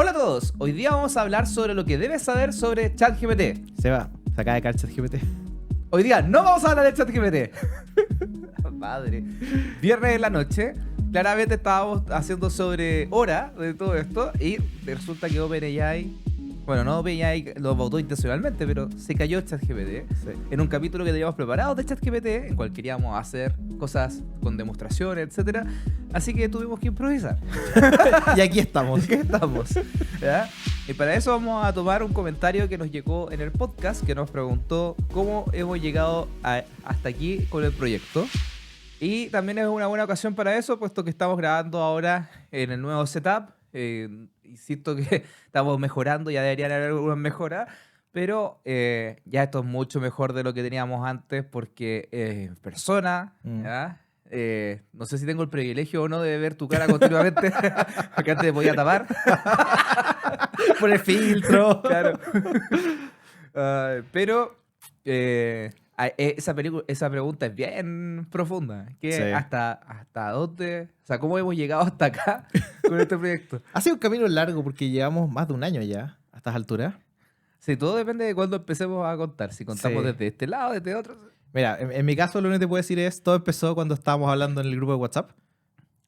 Hola a todos, hoy día vamos a hablar sobre lo que debes saber sobre ChatGPT. Seba, se acaba de caer ChatGPT. Hoy día no vamos a hablar de ChatGPT. Madre. Viernes de la noche, claramente estábamos haciendo sobre hora de todo esto y resulta que OpenAI, bueno, no OpenAI lo votó intencionalmente, pero se cayó ChatGPT en un capítulo que teníamos preparado de ChatGPT, en cual queríamos hacer cosas con demostraciones, etcétera. Así que tuvimos que improvisar. Y aquí estamos. Aquí estamos. ¿Ya? Y para eso vamos a tomar un comentario que nos llegó en el podcast, que nos preguntó cómo hemos llegado hasta aquí con el proyecto. Y también es una buena ocasión para eso, puesto que estamos grabando ahora en el nuevo setup. Insisto que estamos mejorando, ya deberían haber algunas mejoras, pero ya esto es mucho mejor de lo que teníamos antes, porque en persona, ¿ya? No sé si tengo el privilegio o no de ver tu cara continuamente, porque antes te podía tapar. Por el filtro. Claro. Pero esa pregunta es bien profunda. Que Sí. ¿Hasta dónde? O sea, ¿cómo hemos llegado hasta acá con este proyecto? Ha sido un camino largo porque llevamos más de un año ya a estas alturas. Sí, todo depende de cuándo empecemos a contar. Si contamos Sí. desde este lado, desde otro. Mira, en mi caso lo único que te puedo decir es, todo empezó cuando estábamos hablando en el grupo de WhatsApp.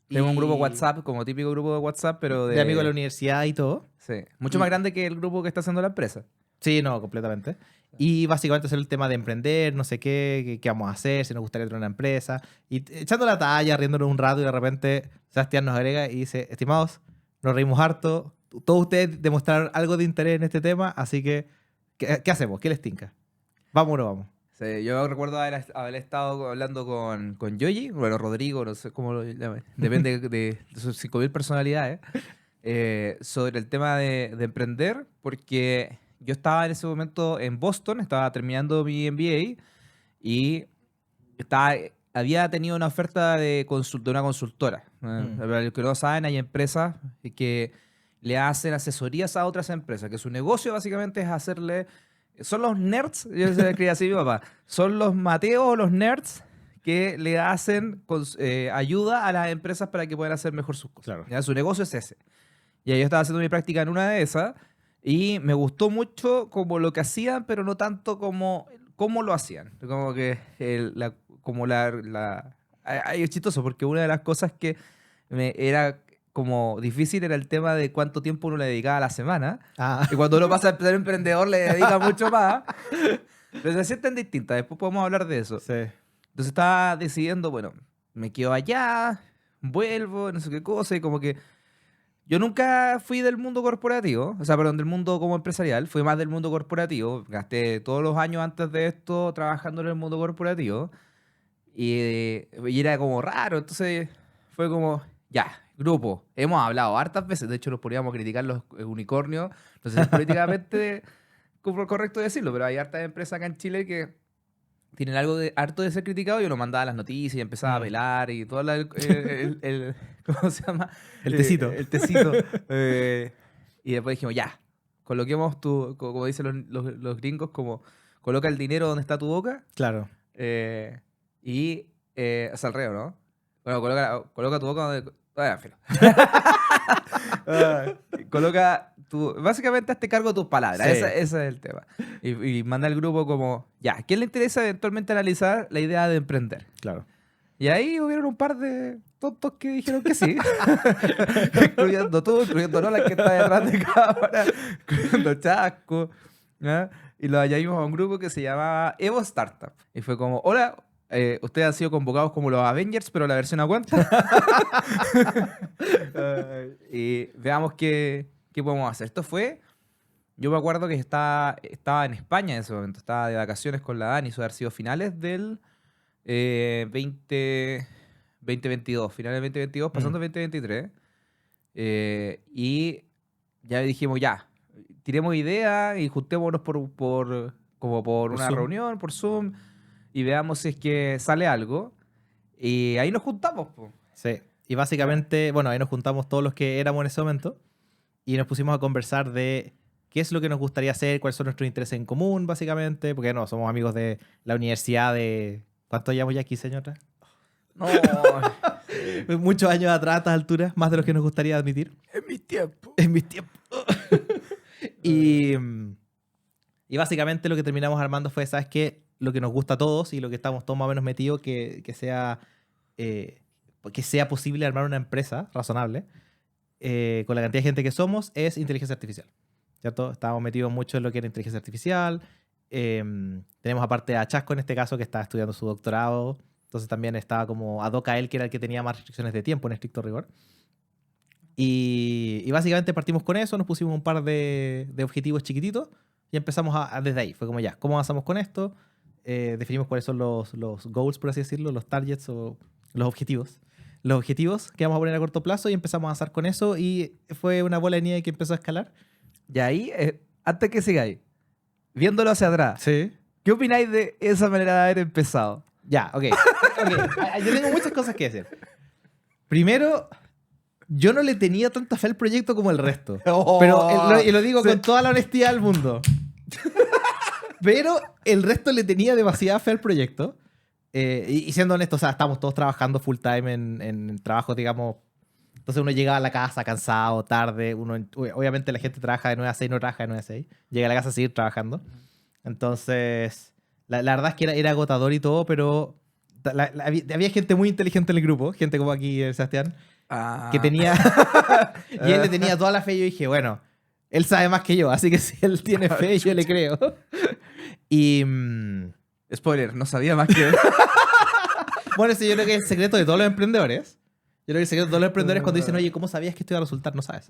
Tengo un grupo Y- WhatsApp, como típico grupo de WhatsApp, pero De amigos de la universidad y todo. Sí, mucho más grande que el grupo que está haciendo la empresa. Sí, no, completamente. Y básicamente es el tema de emprender, no sé qué vamos a hacer, si nos gustaría tener una empresa. Y echando la talla, riéndonos un rato y de repente Sebastián nos agrega y dice, estimados, nos reímos harto, todos ustedes demostraron algo de interés en este tema, así que, ¿qué hacemos? ¿Qué les tinca? ¿Vamos o no vamos? Sí, yo recuerdo haber estado hablando con Yoyi, bueno, Rodrigo, no sé cómo lo llaman, depende de sus 5.000 personalidades, sobre el tema de emprender, porque yo estaba en ese momento en Boston, estaba terminando mi MBA y había tenido una oferta de una consultora. Para los que no saben, hay empresas que le hacen asesorías a otras empresas, que su negocio básicamente es hacerle... Son los nerds, yo se escribí así mi papá, son los Mateos o los nerds que le hacen ayuda a las empresas para que puedan hacer mejor sus cosas. Claro. ¿Ya? Su negocio es ese. Y ahí yo estaba haciendo mi práctica en una de esas y me gustó mucho como lo que hacían, pero no tanto como cómo lo hacían. Como que es chistoso porque una de las cosas que me era como difícil era el tema de cuánto tiempo uno le dedicaba a la semana. Ah, Y cuando uno pasa a ser emprendedor le dedica mucho más. Pero se sienten distintas. Después podemos hablar de eso. sí. Entonces estaba decidiendo, bueno, me quedo allá, vuelvo, no sé qué cosa. Y como que yo nunca fui del mundo corporativo. O sea, perdón, del mundo como empresarial. Fui más del mundo corporativo. Gasté todos los años antes de esto trabajando en el mundo corporativo. Y era como raro. Entonces fue como, ya, grupo. Hemos hablado hartas veces. De hecho, nos poníamos a criticar los unicornios. No sé si es políticamente correcto decirlo, pero hay hartas empresas acá en Chile que tienen algo de harto de ser criticado. Yo lo mandaba a las noticias y empezaba a velar y todo ¿cómo se llama? El tecito. El tecito. Y después dijimos, ya, coloquemos como dicen los gringos, como coloca el dinero donde está tu boca. Claro. Es al revés, ¿no? Bueno, coloca tu boca donde... filo. Básicamente hazte cargo de tus palabras. Sí. Ese es el tema. Y manda al grupo como, ya, ¿a quién le interesa eventualmente analizar la idea de emprender? Claro. Y ahí hubieron un par de tontos que dijeron que sí. Incluyendo tú, incluyendo Nola, que está detrás de cámara, incluyendo Chasco. ¿Ya? Y lo añadimos a un grupo que se llamaba Evo Startup. Y fue como, hola, ustedes han sido convocados como los Avengers, pero la versión a cuenta. Y veamos qué podemos hacer. Esto fue... Yo me acuerdo que estaba en España en ese momento. Estaba de vacaciones con la Dani. Eso haber sido finales del 2022. Finales del 2022, pasando el 2023. Y ya dijimos, ya, tiremos ideas y juntémonos por una Zoom. reunión, por Zoom, y veamos si es que sale algo. Y ahí nos juntamos, po. Sí. Y básicamente, bueno, ahí nos juntamos todos los que éramos en ese momento y nos pusimos a conversar de qué es lo que nos gustaría hacer, cuáles son nuestros intereses en común, básicamente, porque no, somos amigos de la universidad de... ¿Cuánto llevamos ya? ¿15 años atrás? No, Muchos años atrás a estas alturas, más de los que nos gustaría admitir. En mis tiempos. En mis tiempos. y básicamente lo que terminamos armando fue, ¿sabes qué? Lo que nos gusta a todos y lo que estamos todos más o menos metidos, que sea posible armar una empresa razonable con la cantidad de gente que somos, es inteligencia artificial. ¿Cierto? Estábamos metidos mucho en lo que era inteligencia artificial. Tenemos aparte a Chasco en este caso, que está estudiando su doctorado. Entonces también estaba como ad hoc a él, que era el que tenía más restricciones de tiempo en estricto rigor. Y básicamente partimos con eso, nos pusimos un par de objetivos chiquititos y empezamos desde ahí. Fue como ya, ¿cómo avanzamos con esto? Definimos cuáles son los goals, por así decirlo, los targets o los objetivos. Los objetivos que vamos a poner a corto plazo y empezamos a avanzar con eso y fue una bola de nieve que empezó a escalar. Y ahí, antes que sigáis, viéndolo hacia atrás, Sí. ¿qué opináis de esa manera de haber empezado? Ya, ok. Yo tengo muchas cosas que decir. Primero, yo no le tenía tanta fe al proyecto como el resto. Y lo digo con toda la honestidad del mundo. Pero el resto le tenía demasiada fe al proyecto. Y siendo honesto, o sea, estamos todos trabajando full time en trabajos, digamos. Entonces uno llega a la casa cansado, tarde. Obviamente la gente trabaja de 9 a 6, no trabaja de 9 a 6. Llega a la casa a seguir trabajando. Entonces, la verdad es que era agotador y todo, pero había gente muy inteligente en el grupo. Gente como aquí, el Sebastián, que tenía... y él le tenía toda la fe y yo dije, bueno, él sabe más que yo, así que si él tiene fe, yo le creo. Y... Spoiler, no sabía más que... Bueno, ese yo creo que es el secreto de todos los emprendedores. Yo creo que el secreto de todos los emprendedores cuando dicen, oye, ¿cómo sabías que esto iba a resultar? No sabes.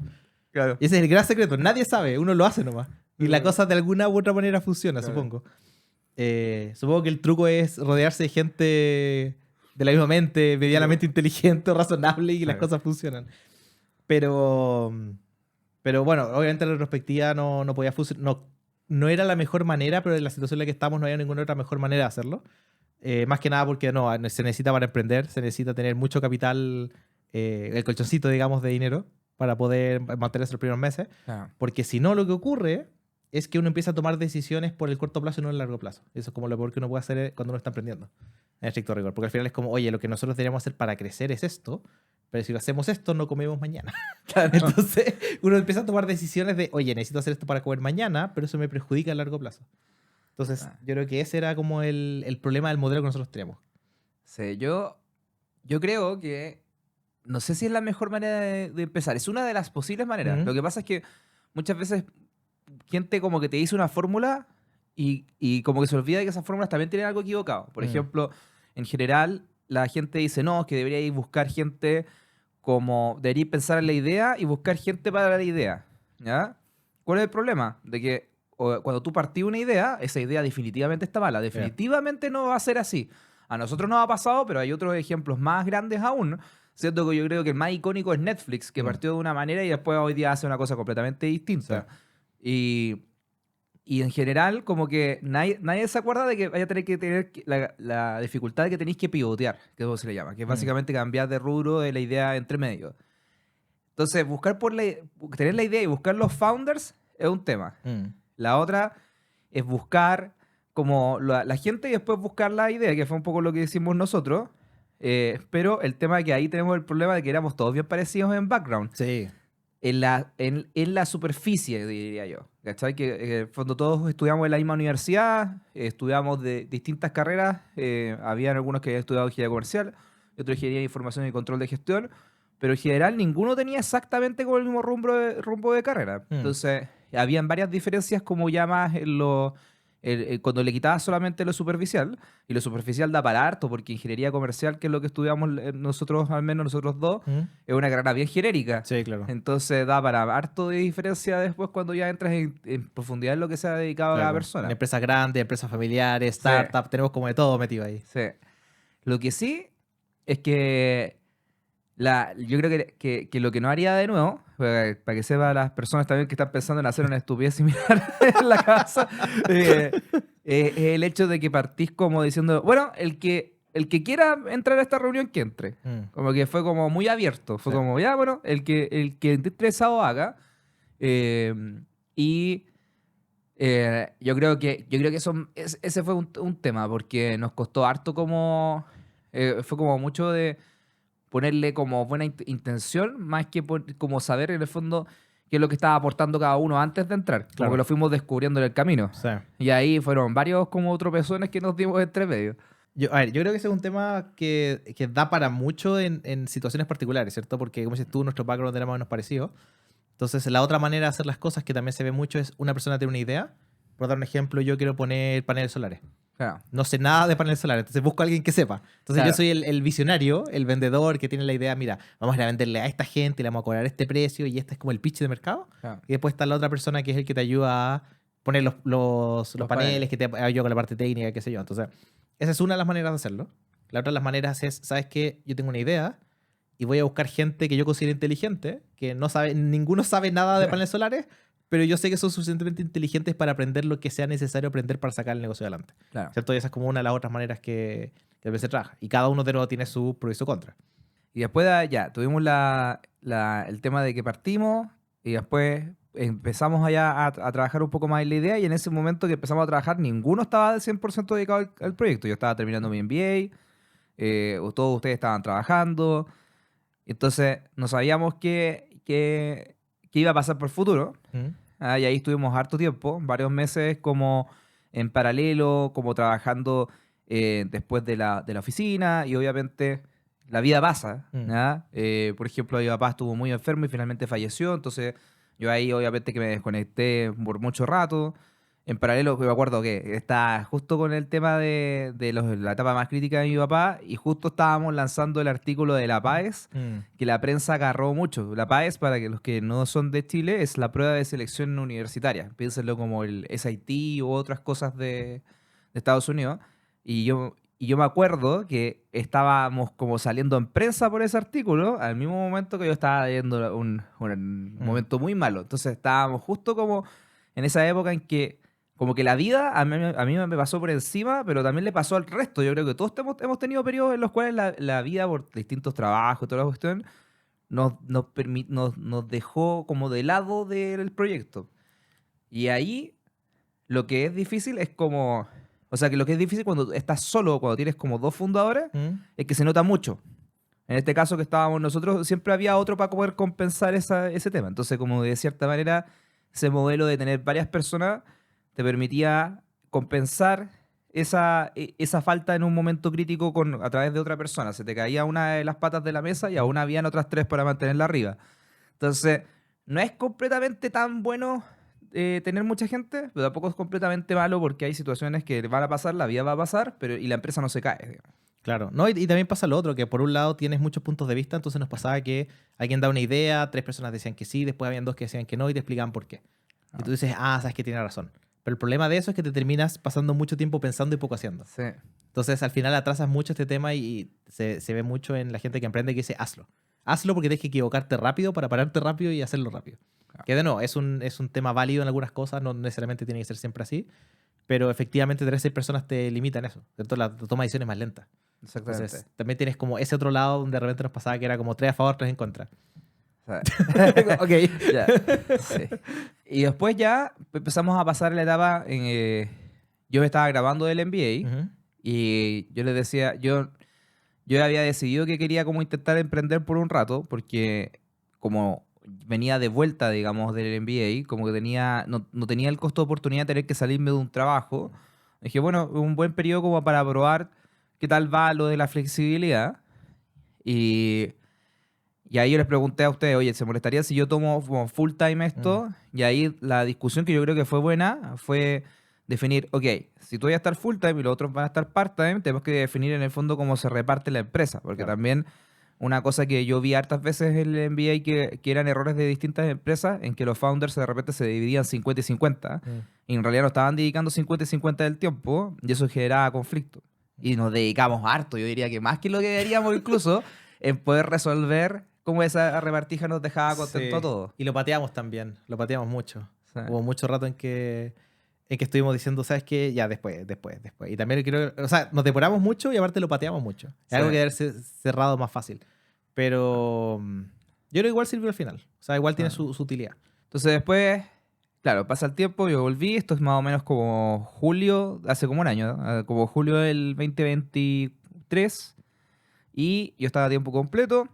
Claro. Y ese es el gran secreto. Nadie sabe, uno lo hace nomás. Y la cosa de alguna u otra manera funciona, Claro. supongo. Supongo que el truco es rodearse de gente de la misma mente, medianamente inteligente, razonable, y las cosas funcionan. Pero bueno, obviamente la retrospectiva no podía funcionar. No era la mejor manera, pero en la situación en la que estamos no había ninguna otra mejor manera de hacerlo. Más que nada porque se necesita para emprender, se necesita tener mucho capital, el colchoncito, digamos, de dinero para poder mantenerse los primeros meses. Porque si no, lo que ocurre es que uno empieza a tomar decisiones por el corto plazo y no el largo plazo. Eso es como lo peor que uno puede hacer cuando uno está emprendiendo, en estricto rigor. Porque al final es como, oye, lo que nosotros deberíamos hacer para crecer es esto, pero si lo hacemos esto, no comemos mañana. Claro. Entonces, uno empieza a tomar decisiones de, oye, necesito hacer esto para comer mañana, pero eso me perjudica a largo plazo. Entonces, yo creo que ese era como el problema del modelo que nosotros teníamos. Sí, yo creo que no sé si es la mejor manera de empezar. Es una de las posibles maneras. Uh-huh. Lo que pasa es que muchas veces gente como que te dice una fórmula y como que se olvida de que esas fórmulas también tienen algo equivocado. Por ejemplo, en general, la gente dice, no, que deberíais buscar gente como... Deberíais pensar en la idea y buscar gente para la idea. ¿Ya? ¿Cuál es el problema? De que cuando tú partís una idea, esa idea definitivamente está mala. Definitivamente no va a ser así. A nosotros nos ha pasado, pero hay otros ejemplos más grandes aún. Siento que yo creo que el más icónico es Netflix, que partió de una manera y después hoy día hace una cosa completamente distinta. Sí. Y en general, como que nadie se acuerda de que vaya a tener que tener la dificultad de que tenéis que pivotear, que es como se le llama, que es básicamente cambiar de rubro de la idea entre medio. Entonces, tener la idea y buscar los founders es un tema. La otra es buscar como la gente y después buscar la idea, que fue un poco lo que hicimos nosotros. Pero el tema es que ahí tenemos el problema de que éramos todos bien parecidos en background. Sí. En la superficie, diría yo. ¿Cachai? Que en el fondo todos estudiamos en la misma universidad, estudiamos de distintas carreras. Habían algunos que habían estudiado ingeniería comercial, otros ingeniería de información y control de gestión, pero en general ninguno tenía exactamente como el mismo rumbo de carrera. Entonces, habían varias diferencias como ya más en cuando le quitabas solamente lo superficial, y lo superficial da para harto, porque ingeniería comercial, que es lo que estudiamos nosotros, al menos nosotros dos, es una carrera bien genérica. Sí, claro. Entonces da para harto de diferencia después cuando ya entras en profundidad en lo que se ha dedicado a cada persona. En empresas grandes, empresas familiares, startups, tenemos como de todo metido ahí. Sí. Lo que sí es que yo creo que lo que no haría de nuevo, para que sepan las personas también que están pensando en hacer una estupidez similar en la casa, es el hecho de que partís como diciendo, bueno, el que quiera entrar a esta reunión, que entre. Como que fue como muy abierto. Fue como, ya, bueno, el que esté interesado haga. Yo creo que ese fue un tema, porque nos costó harto como... fue como mucho de... ponerle como buena intención, más que como saber en el fondo qué es lo que estaba aportando cada uno antes de entrar. Como Claro. que lo fuimos descubriendo en el camino. Sí. Y ahí fueron varios como tropezones que nos dimos entre medio. A ver, yo creo que ese es un tema que da para mucho en situaciones particulares, ¿cierto? Porque, como dices tú, nuestro background era más o menos parecido. Entonces, la otra manera de hacer las cosas que también se ve mucho es una persona tiene una idea. Por dar un ejemplo, yo quiero poner paneles solares. Claro. No sé nada de paneles solares, entonces busco a alguien que sepa. Entonces Claro. yo soy el visionario, el vendedor que tiene la idea, mira, vamos a ir a venderle a esta gente, le vamos a cobrar este precio y este es como el pitch de mercado. Claro. Y después está la otra persona que es el que te ayuda a poner los paneles, que te ayuda con la parte técnica, qué sé yo. Entonces, esa es una de las maneras de hacerlo. La otra de las maneras es, ¿sabes qué? Yo tengo una idea y voy a buscar gente que yo considero inteligente, que no sabe, ninguno sabe nada de paneles solares, pero yo sé que son suficientemente inteligentes para aprender lo que sea necesario aprender para sacar el negocio adelante. Claro. ¿Cierto? Y esa es como una de las otras maneras que a veces se trabaja. Y cada uno de nuevo tiene su pro y su contra. Y después ya, tuvimos el tema de que partimos y después empezamos allá a trabajar un poco más en la idea y en ese momento que empezamos a trabajar ninguno estaba al 100% dedicado al proyecto. Yo estaba terminando mi MBA, todos ustedes estaban trabajando, entonces no sabíamos qué iba a pasar por el futuro. Y ahí estuvimos harto tiempo, varios meses como en paralelo, como trabajando después de la oficina y obviamente la vida pasa. ¿Ya? Por ejemplo, mi papá estuvo muy enfermo y finalmente falleció, entonces yo ahí obviamente que me desconecté por mucho rato. En paralelo, que me acuerdo que está justo con el tema de la etapa más crítica de mi papá y justo estábamos lanzando el artículo de la PAES, que la prensa agarró mucho. La PAES, para que los que no son de Chile, es la prueba de selección universitaria. Piénsenlo como el SAT u otras cosas de Estados Unidos. Y yo me acuerdo que estábamos como saliendo en prensa por ese artículo al mismo momento que yo estaba viendo un momento muy malo. Entonces estábamos justo como en esa época en que como que la vida a mí me pasó por encima, pero también le pasó al resto. Yo creo que todos hemos tenido periodos en los cuales la vida por distintos trabajos y toda la cuestión nos dejó como de lado del proyecto. Y ahí lo que es difícil es como... O sea, que lo que es difícil cuando estás solo, cuando tienes como dos fundadores, es que se nota mucho. En este caso que estábamos nosotros, siempre había otro para poder compensar ese tema. Entonces, como de cierta manera, ese modelo de tener varias personas te permitía compensar esa falta en un momento crítico a través de otra persona. Se te caía una de las patas de la mesa y aún habían otras tres para mantenerla arriba. Entonces, no es completamente tan bueno tener mucha gente, pero tampoco es completamente malo porque hay situaciones que van a pasar, la vida va a pasar, y la empresa no se cae, digamos. Claro, no, y también pasa lo otro, que por un lado tienes muchos puntos de vista, entonces nos pasaba que alguien da una idea, 3 personas decían que sí, después habían 2 que decían que no y te explicaban por qué. Y tú dices, sabes que tiene razón. Pero el problema de eso es que te terminas pasando mucho tiempo pensando y poco haciendo. Sí. Entonces al final atrasas mucho este tema y se ve mucho en la gente que emprende que dice, hazlo. Hazlo porque tienes que equivocarte rápido para pararte rápido y hacerlo rápido. Claro. Que de nuevo, es un tema válido en algunas cosas, no necesariamente tiene que ser siempre así, pero efectivamente 3 6 personas te limitan eso. Entonces la toma de decisiones es más lenta. Exactamente. Entonces también tienes como ese otro lado donde de repente nos pasaba que era como 3 a favor, 3 en contra. Ok. Ya. Sí. Y después ya empezamos a pasar la etapa en... yo estaba grabando el MBA y yo les decía, yo había decidido que quería como intentar emprender por un rato porque como venía de vuelta, digamos, del MBA, como que no tenía el costo de oportunidad de tener que salirme de un trabajo. Dije, bueno, un buen periodo como para probar qué tal va lo de la flexibilidad. Y ahí yo les pregunté a ustedes, oye, ¿se molestaría si yo tomo como full time esto? Y ahí la discusión que yo creo que fue buena fue definir, ok, si tú vas a estar full time y los otros van a estar part time, tenemos que definir en el fondo cómo se reparte la empresa. Porque Claro. también una cosa que yo vi hartas veces en el MBA que eran errores de distintas empresas, en que los founders de repente se dividían 50 y 50, y en realidad no estaban dedicando 50 y 50 del tiempo, y eso generaba conflicto. Y nos dedicamos harto, yo diría que más que lo que deberíamos incluso, en poder resolver cómo esa repartija nos dejaba contento a todos. Y lo pateamos también, lo pateamos mucho. Sí. Hubo mucho rato en que estuvimos diciendo, ¿sabes qué? Ya, después. Y también creo, o sea, nos demoramos mucho y aparte lo pateamos mucho. Es Sí. algo que debe haber cerrado más fácil. Pero yo creo que igual sirvió al final. O sea, igual tiene su utilidad. Entonces después, claro, pasa el tiempo, yo volví, esto es más o menos como julio, hace como un año, ¿no? Como julio del 2023. Y yo estaba a tiempo completo,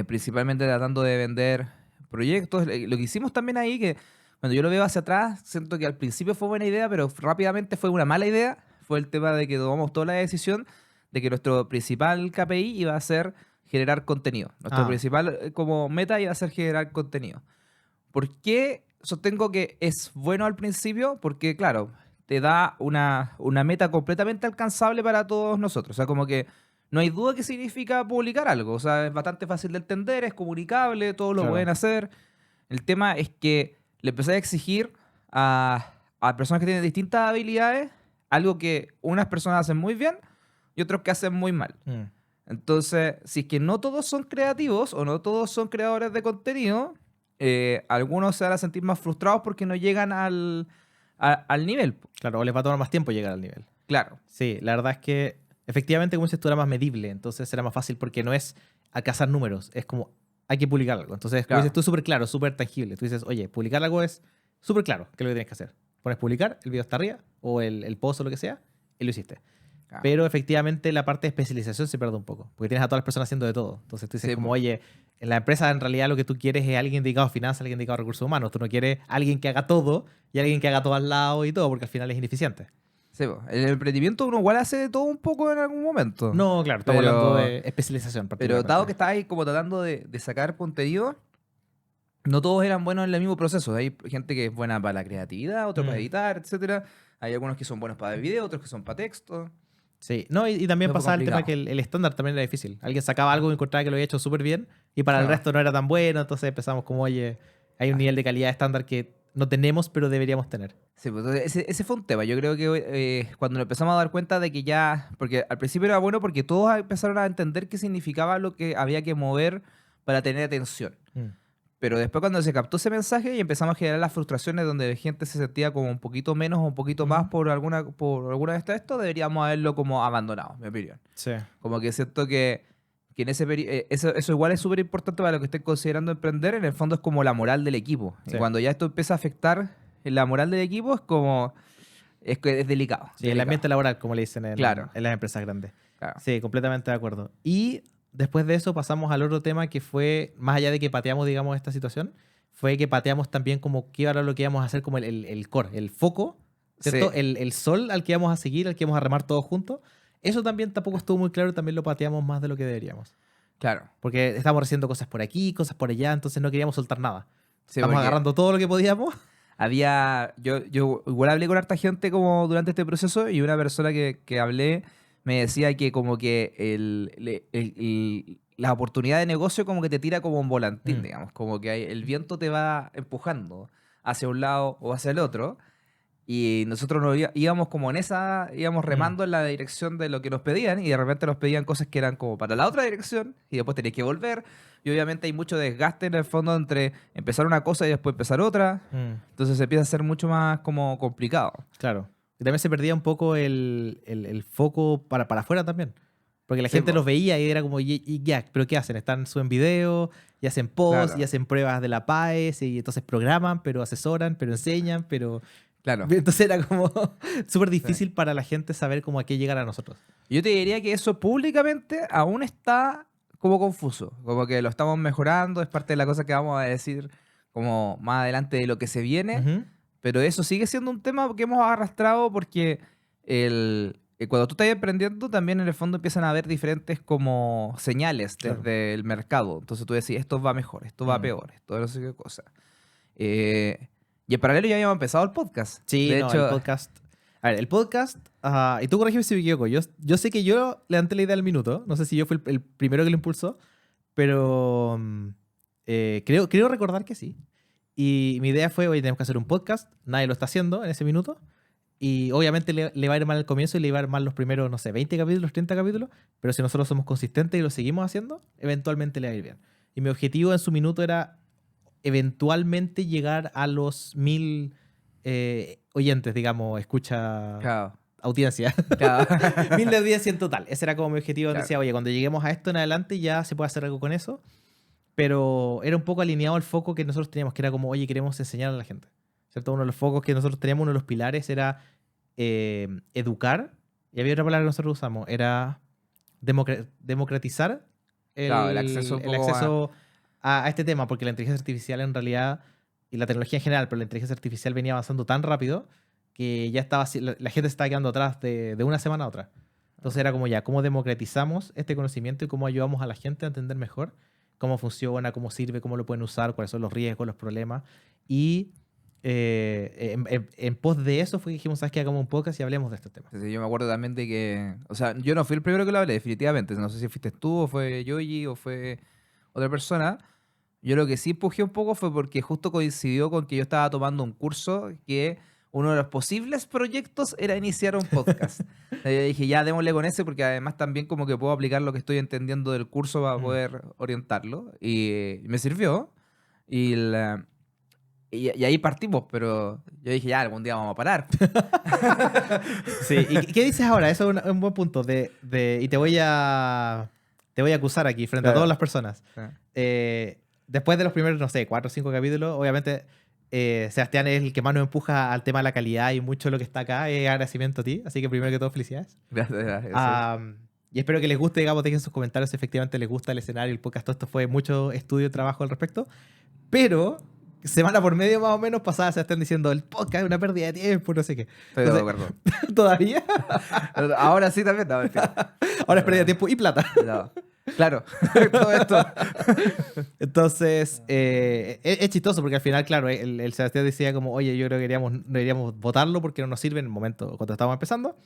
principalmente tratando de vender proyectos. Lo que hicimos también ahí, que cuando yo lo veo hacia atrás, siento que al principio fue buena idea, pero rápidamente fue una mala idea. Fue el tema de que tomamos toda la decisión de que nuestro principal KPI iba a ser generar contenido. Nuestro Ah, principal como meta iba a ser generar contenido. ¿Por qué sostengo que es bueno al principio? Porque, claro, te da una meta completamente alcanzable para todos nosotros. O sea, como que no hay duda que significa publicar algo. O sea, es bastante fácil de entender, es comunicable, todos lo pueden claro. hacer. El tema es que le empecé a exigir a personas que tienen distintas habilidades algo que unas personas hacen muy bien y otros que hacen muy mal. Mm. Entonces, si es que no todos son creativos o no todos son creadores de contenido, algunos se van a sentir más frustrados porque no llegan al nivel. Claro, o les va a tomar más tiempo llegar al nivel. Claro, Sí, la verdad es que efectivamente, como dices tú, era más medible, entonces será más fácil porque no es a cazar números, es como hay que publicar algo. Entonces, como dices claro. tú, súper claro, súper tangible. Tú dices, oye, publicar algo es súper claro, que es lo que tienes que hacer. Pones publicar, el video está arriba, o el post o lo que sea, y lo hiciste. Claro. Pero efectivamente la parte de especialización se pierde un poco, porque tienes a todas las personas haciendo de todo. Entonces tú dices Sí, como, po. oye, en la empresa en realidad lo que tú quieres es alguien dedicado a finanzas, alguien dedicado a recursos humanos. Tú no quieres alguien que haga todo y alguien que haga todo al lado y todo, porque al final es ineficiente. Sí, po. El emprendimiento uno igual hace de todo un poco en algún momento. No, claro, estamos hablando Pero, de especialización pero dado que particularmente. estáis como tratando de sacar contenido, no todos eran buenos en el mismo proceso. Hay gente que es buena para la creatividad, otra para Mm, editar, etcétera. Hay algunos que son buenos para el video, otros que son para texto. sí, no, y también Es muy pasaba el tema que complicado. el estándar también era difícil. Alguien sacaba algo y encontraba que lo había hecho súper bien y para el Claro. resto no era tan bueno, entonces empezamos como, oye, hay un nivel de calidad estándar que no tenemos, pero deberíamos tener. Sí, pues entonces ese fue un tema. Yo creo que cuando nos empezamos a dar cuenta de que ya, porque al principio era bueno porque todos empezaron a entender qué significaba lo que había que mover para tener atención. Mm, Pero después cuando se captó ese mensaje y empezamos a generar las frustraciones donde gente se sentía como un poquito menos o un poquito más ujú. por alguna de esto, deberíamos haberlo como abandonado, en mi opinión. Sí, Como que siento que en eso igual es súper importante para lo que estén considerando emprender. En el fondo es como la moral del equipo. Y sí. cuando ya esto empieza a afectar la moral del equipo es como... Es que es delicado. Sí, el ambiente laboral, como le dicen Claro, en las empresas grandes. claro. Sí, completamente de acuerdo. Y después de eso pasamos al otro tema que fue, más allá de que pateamos, digamos, esta situación, fue que pateamos también como qué era lo que íbamos a hacer como el core, el foco, Sí, ¿cierto? El sol al que íbamos a seguir, al que íbamos a remar todos juntos. Eso también tampoco estuvo muy claro y también lo pateamos más de lo que deberíamos. claro. Porque estábamos haciendo cosas por aquí, cosas por allá, entonces no queríamos soltar nada. Sí, Estamos porque agarrando todo lo que podíamos. yo igual hablé con harta gente como durante este proceso y una persona que hablé me decía que como que la oportunidad de negocio como que te tira como un volantín, Mm, digamos, como que el viento te va empujando hacia un lado o hacia el otro. Y nosotros íbamos como íbamos mm. remando en la dirección de lo que nos pedían y de repente nos pedían cosas que eran como para la otra dirección y después tenías que volver. Y obviamente hay mucho desgaste en el fondo entre empezar una cosa y después empezar otra. Mm. Entonces se empieza a ser mucho más como complicado. Claro. Y también se perdía un poco el foco para afuera también. Porque la Sí, gente po, los veía y era como, y ya, ¿pero qué hacen? Están, suben video, y hacen posts, y claro, hacen pruebas de la PAES, y entonces programan, pero asesoran, pero enseñan, pero... claro. Entonces era como súper Sí. difícil para la gente saber cómo a qué llegar a nosotros. Yo te diría que eso públicamente aún está como confuso, como que lo estamos mejorando, es parte de la cosa que vamos a decir como más adelante de lo que se viene. Ujú. Pero eso sigue siendo un tema que hemos arrastrado porque cuando tú estás emprendiendo también en el fondo empiezan a haber diferentes como señales Claro. desde el mercado. Entonces tú decís, esto va mejor, esto va Mm. peor, esto no sé qué cosa. Eh, y en paralelo ya habíamos empezado el podcast. Sí, De no, el hecho, podcast. A ver, el podcast. Y tú corrígeme si me equivoco. Yo sé que yo levanté la idea al minuto. No sé si yo fui el primero que lo impulsó. Pero creo recordar que sí. Y mi idea fue: oye, tenemos que hacer un podcast. Nadie lo está haciendo en ese minuto. Y obviamente le va a ir mal al comienzo y le va a ir mal los primeros, no sé, 20 capítulos, 30 capítulos. Pero si nosotros somos consistentes y lo seguimos haciendo, eventualmente le va a ir bien. Y mi objetivo en su minuto era eventualmente llegar a los 1000 oyentes, digamos, escucha claro, audiencia. claro, 1000 de audiencia en total. Ese era como mi objetivo. claro, Decía, oye, cuando lleguemos a esto en adelante ya se puede hacer algo con eso. Pero era un poco alineado al foco que nosotros teníamos, que era como, oye, queremos enseñar a la gente. ¿Cierto? Uno de los focos que nosotros teníamos, uno de los pilares era educar. Y había otra palabra que nosotros usamos, era democratizar Claro, el acceso un el poco acceso a este tema, porque la inteligencia artificial en realidad, y la tecnología en general, pero la inteligencia artificial venía avanzando tan rápido que ya estaba, la gente se estaba quedando atrás de una semana a otra. Entonces era como ya, ¿cómo democratizamos este conocimiento y cómo ayudamos a la gente a entender mejor cómo funciona, cómo sirve, cómo lo pueden usar, cuáles son los riesgos, los problemas? Y en pos de eso fue que dijimos, ¿sabes qué? Hagamos un podcast y hablemos de este tema. Sí, yo me acuerdo también de que, o sea, yo no fui el primero que lo hablé, definitivamente. No sé si fuiste tú o fue Yoji o fue otra persona. Yo lo que sí empujé un poco fue porque justo coincidió con que yo estaba tomando un curso que uno de los posibles proyectos era iniciar un podcast. Yo dije, ya démosle con ese porque además también como que puedo aplicar lo que estoy entendiendo del curso para Mm. poder orientarlo. Y me sirvió. Y, y ahí partimos, pero yo dije, ya, algún día vamos a parar. Sí, ¿y qué dices ahora? Eso es un buen punto. Y te voy a acusar aquí frente a Claro. todas las personas. Ah. Después de los primeros, no sé, 4 o 5 capítulos, obviamente Sebastián es el que más nos empuja al tema de la calidad y mucho de lo que está acá es agradecimiento a ti. Así que primero que todo, felicidades. Gracias. Y espero que les guste, digamos, dejen sus comentarios si efectivamente les gusta el escenario, el podcast. Todo esto fue mucho estudio y trabajo al respecto. Pero semana por medio más o menos pasaba Sebastián diciendo el podcast es una pérdida de tiempo, no sé qué. Estoy de Entonces, acuerdo. ¿todavía? Ahora sí también. No, mentira. Ahora es pérdida de tiempo y plata. No. Claro, todo esto. Entonces, es chistoso porque al final, claro, el Sebastián decía como, oye, yo creo que deberíamos votarlo porque no nos sirve en el momento cuando estábamos empezando.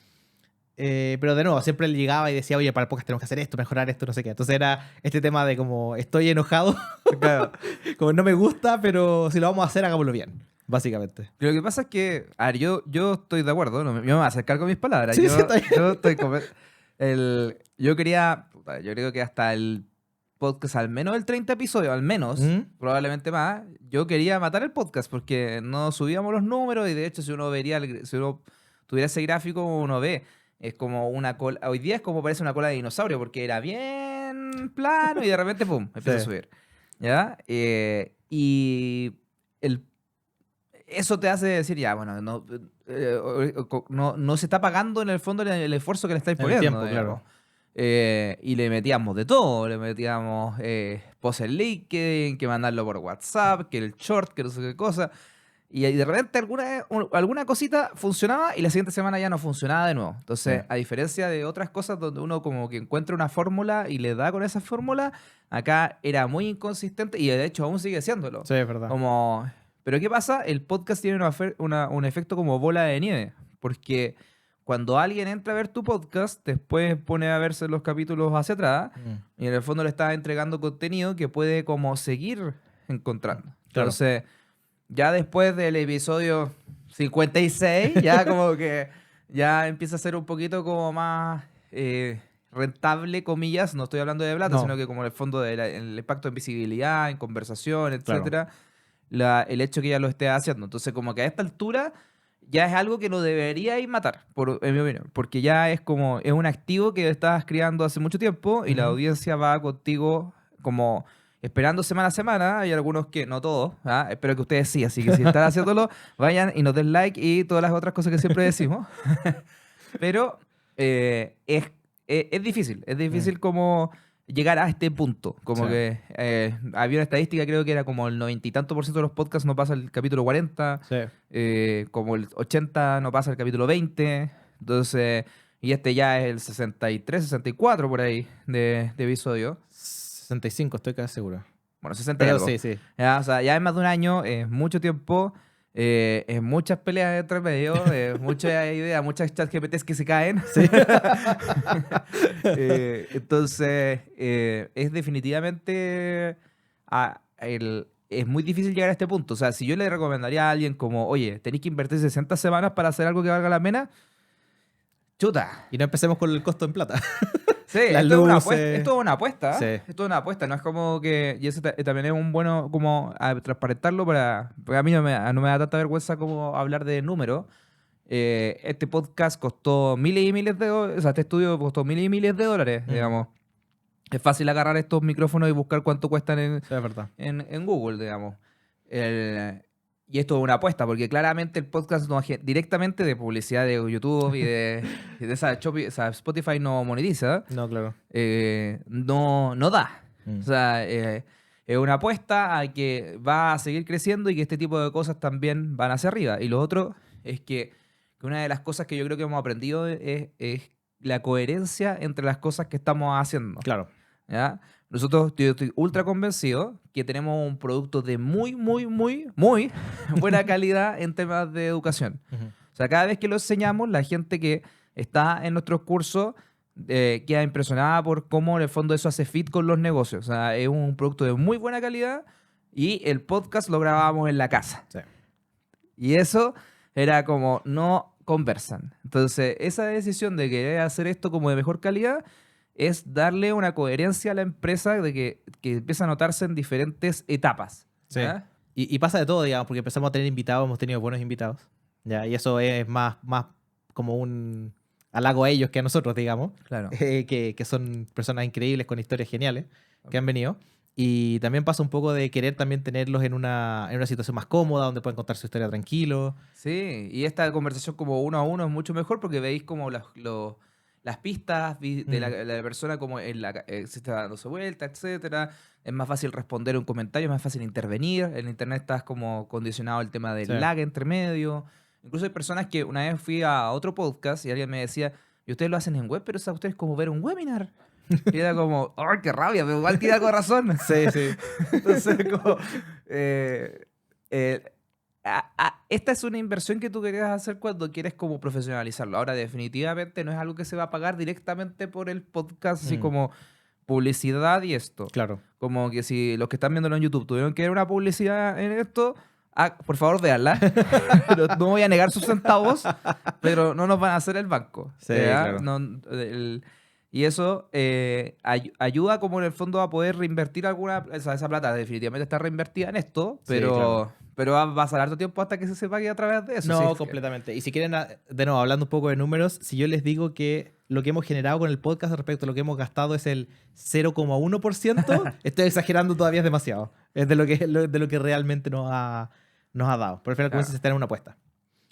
Pero de nuevo, siempre él llegaba y decía, oye, para el podcast tenemos que hacer esto, mejorar esto, no sé qué. Entonces era este tema de como, estoy enojado, Claro. como no me gusta, pero si lo vamos a hacer, hagámoslo bien, básicamente. Lo que pasa es que, a ver, yo estoy de acuerdo, yo me voy a acercar con mis palabras. Sí, yo, sí, está bien. yo estoy yo quería, puta, yo creo que hasta el podcast, al menos el 30 episodios, al menos, probablemente más, yo quería matar el podcast porque no subíamos los números y de hecho si uno si uno tuviera ese gráfico, uno ve, es como una cola, hoy día es como parece una cola de dinosaurio porque era bien plano y de repente, pum, empieza a Sí. subir. ¿Ya? Y eso te hace decir, ya, bueno, no se está pagando en el fondo el esfuerzo que le estáis En el poniendo. tiempo, digamos. claro. Y le metíamos de todo, le metíamos post en LinkedIn, que mandarlo por WhatsApp, que el short, que no sé qué cosa. Y de repente alguna cosita funcionaba y la siguiente semana ya no funcionaba de nuevo. Entonces, Sí. a diferencia de otras cosas donde uno como que encuentra una fórmula y le da con esa fórmula, acá era muy inconsistente y de hecho aún sigue siéndolo. Sí, es verdad. Como, pero ¿qué pasa? El podcast tiene un efecto como bola de nieve, porque cuando alguien entra a ver tu podcast, después pone a verse los capítulos hacia atrás y en el fondo le estás entregando contenido que puede como seguir encontrando. Claro. Entonces, ya después del episodio 56, ya como que ya empieza a ser un poquito como más rentable, comillas, no estoy hablando de plata, No. sino que como en el fondo el impacto en visibilidad, en conversación, Claro. etcétera, el hecho que ya lo esté haciendo. Entonces, como que a esta altura ya es algo que no deberíais matar, en mi opinión, porque ya es como, es un activo que estás creando hace mucho tiempo y la Ujú. audiencia va contigo como esperando semana a semana. Hay algunos que, no todos, ¿ah? Espero que ustedes sí, así que si están haciéndolo, vayan y nos den like y todas las otras cosas que siempre decimos. Pero es difícil como llegar a este punto. Como Sí. que había una estadística, creo que era como el 90 y tanto por ciento de los podcasts no pasa el capítulo 40, Sí. como el 80 no pasa el capítulo 20, entonces, y este ya es el 63, 64 por ahí de episodio. 65, estoy casi seguro. Bueno, 60 y Pero algo. sí, sí. Ya, o sea, ya es más de un año, es mucho tiempo, es muchas peleas entre medio, muchas ideas, muchas chat GPTs que se caen. Sí. Entonces, es definitivamente es muy difícil llegar a este punto. O sea, si yo le recomendaría a alguien como, oye, tenéis que invertir 60 semanas para hacer algo que valga la pena, chuta. Y no empecemos con el costo en plata. Sí, Las esto es una luces. apuesta, esto es una apuesta. Sí. Esto es una apuesta, no es como que... Y eso también es un bueno como transparentarlo porque a mí no me da tanta vergüenza como hablar de números. Este podcast costó miles y miles de dólares, o sea, este estudio costó miles y miles de dólares, digamos. Es fácil agarrar estos micrófonos y buscar cuánto cuestan Sí, es verdad. en Google, digamos. y esto es una apuesta, porque claramente el podcast no directamente de publicidad de YouTube y de esa, esa Spotify no monetiza, No, claro. no da. Mm. O sea, es una apuesta a que va a seguir creciendo y que este tipo de cosas también van hacia arriba. Y lo otro es que una de las cosas que yo creo que hemos aprendido es la coherencia entre las cosas que estamos haciendo. Claro. ¿Ya? Nosotros, yo estoy ultra convencido que tenemos un producto de muy buena calidad en temas de educación. Ujú. O sea, cada vez que lo enseñamos, la gente que está en nuestros cursos queda impresionada por cómo en el fondo eso hace fit con los negocios. O sea, es un producto de muy buena calidad y el podcast lo grabábamos en la casa. Sí. Y eso era como, no conversan. Entonces, esa decisión de querer hacer esto como de mejor calidad es darle una coherencia a la empresa de que empieza a notarse en diferentes etapas. Sí. ¿Ya? Y pasa de todo, digamos, porque empezamos a tener invitados, hemos tenido buenos invitados. ¿Ya? Y eso es más como un halago a ellos que a nosotros, digamos. Claro. Que son personas increíbles con historias geniales que han venido. Y también pasa un poco de querer también tenerlos en una situación más cómoda, donde pueden contar su historia tranquilo. Sí, y esta conversación como uno a uno es mucho mejor porque veis como las pistas de la persona como se está dándose vuelta, etcétera. Es más fácil responder un comentario, es más fácil intervenir. En internet estás como condicionado el tema del Sí. lag entre medio. Incluso hay personas que una vez fui a otro podcast y alguien me decía, y ustedes lo hacen en web, pero ustedes es como ver un webinar. Y era como, ¡ay, qué rabia! Pero igual tiene algo de razón. Sí, sí. Entonces, como, esta es una inversión que tú querías hacer cuando quieres como profesionalizarlo. Ahora, definitivamente no es algo que se va a pagar directamente por el podcast, así como publicidad y esto. Claro. Como que si los que están viéndolo en YouTube tuvieron que ver una publicidad en esto, por favor, véanla. No voy a negar sus centavos, pero no nos van a hacer el banco. Sí, ¿ya? claro. Y eso ayuda como en el fondo a poder reinvertir esa plata definitivamente está reinvertida en esto, Sí, claro. pero va a pasar harto tiempo hasta que se pague a través de eso. No, ¿sí? completamente. Y si quieren, de nuevo, hablando un poco de números, si yo les digo que lo que hemos generado con el podcast respecto a lo que hemos gastado es el 0,1%, estoy exagerando todavía, es demasiado. Es de lo que realmente nos ha dado. Por el final, como Claro. dices, está en una apuesta.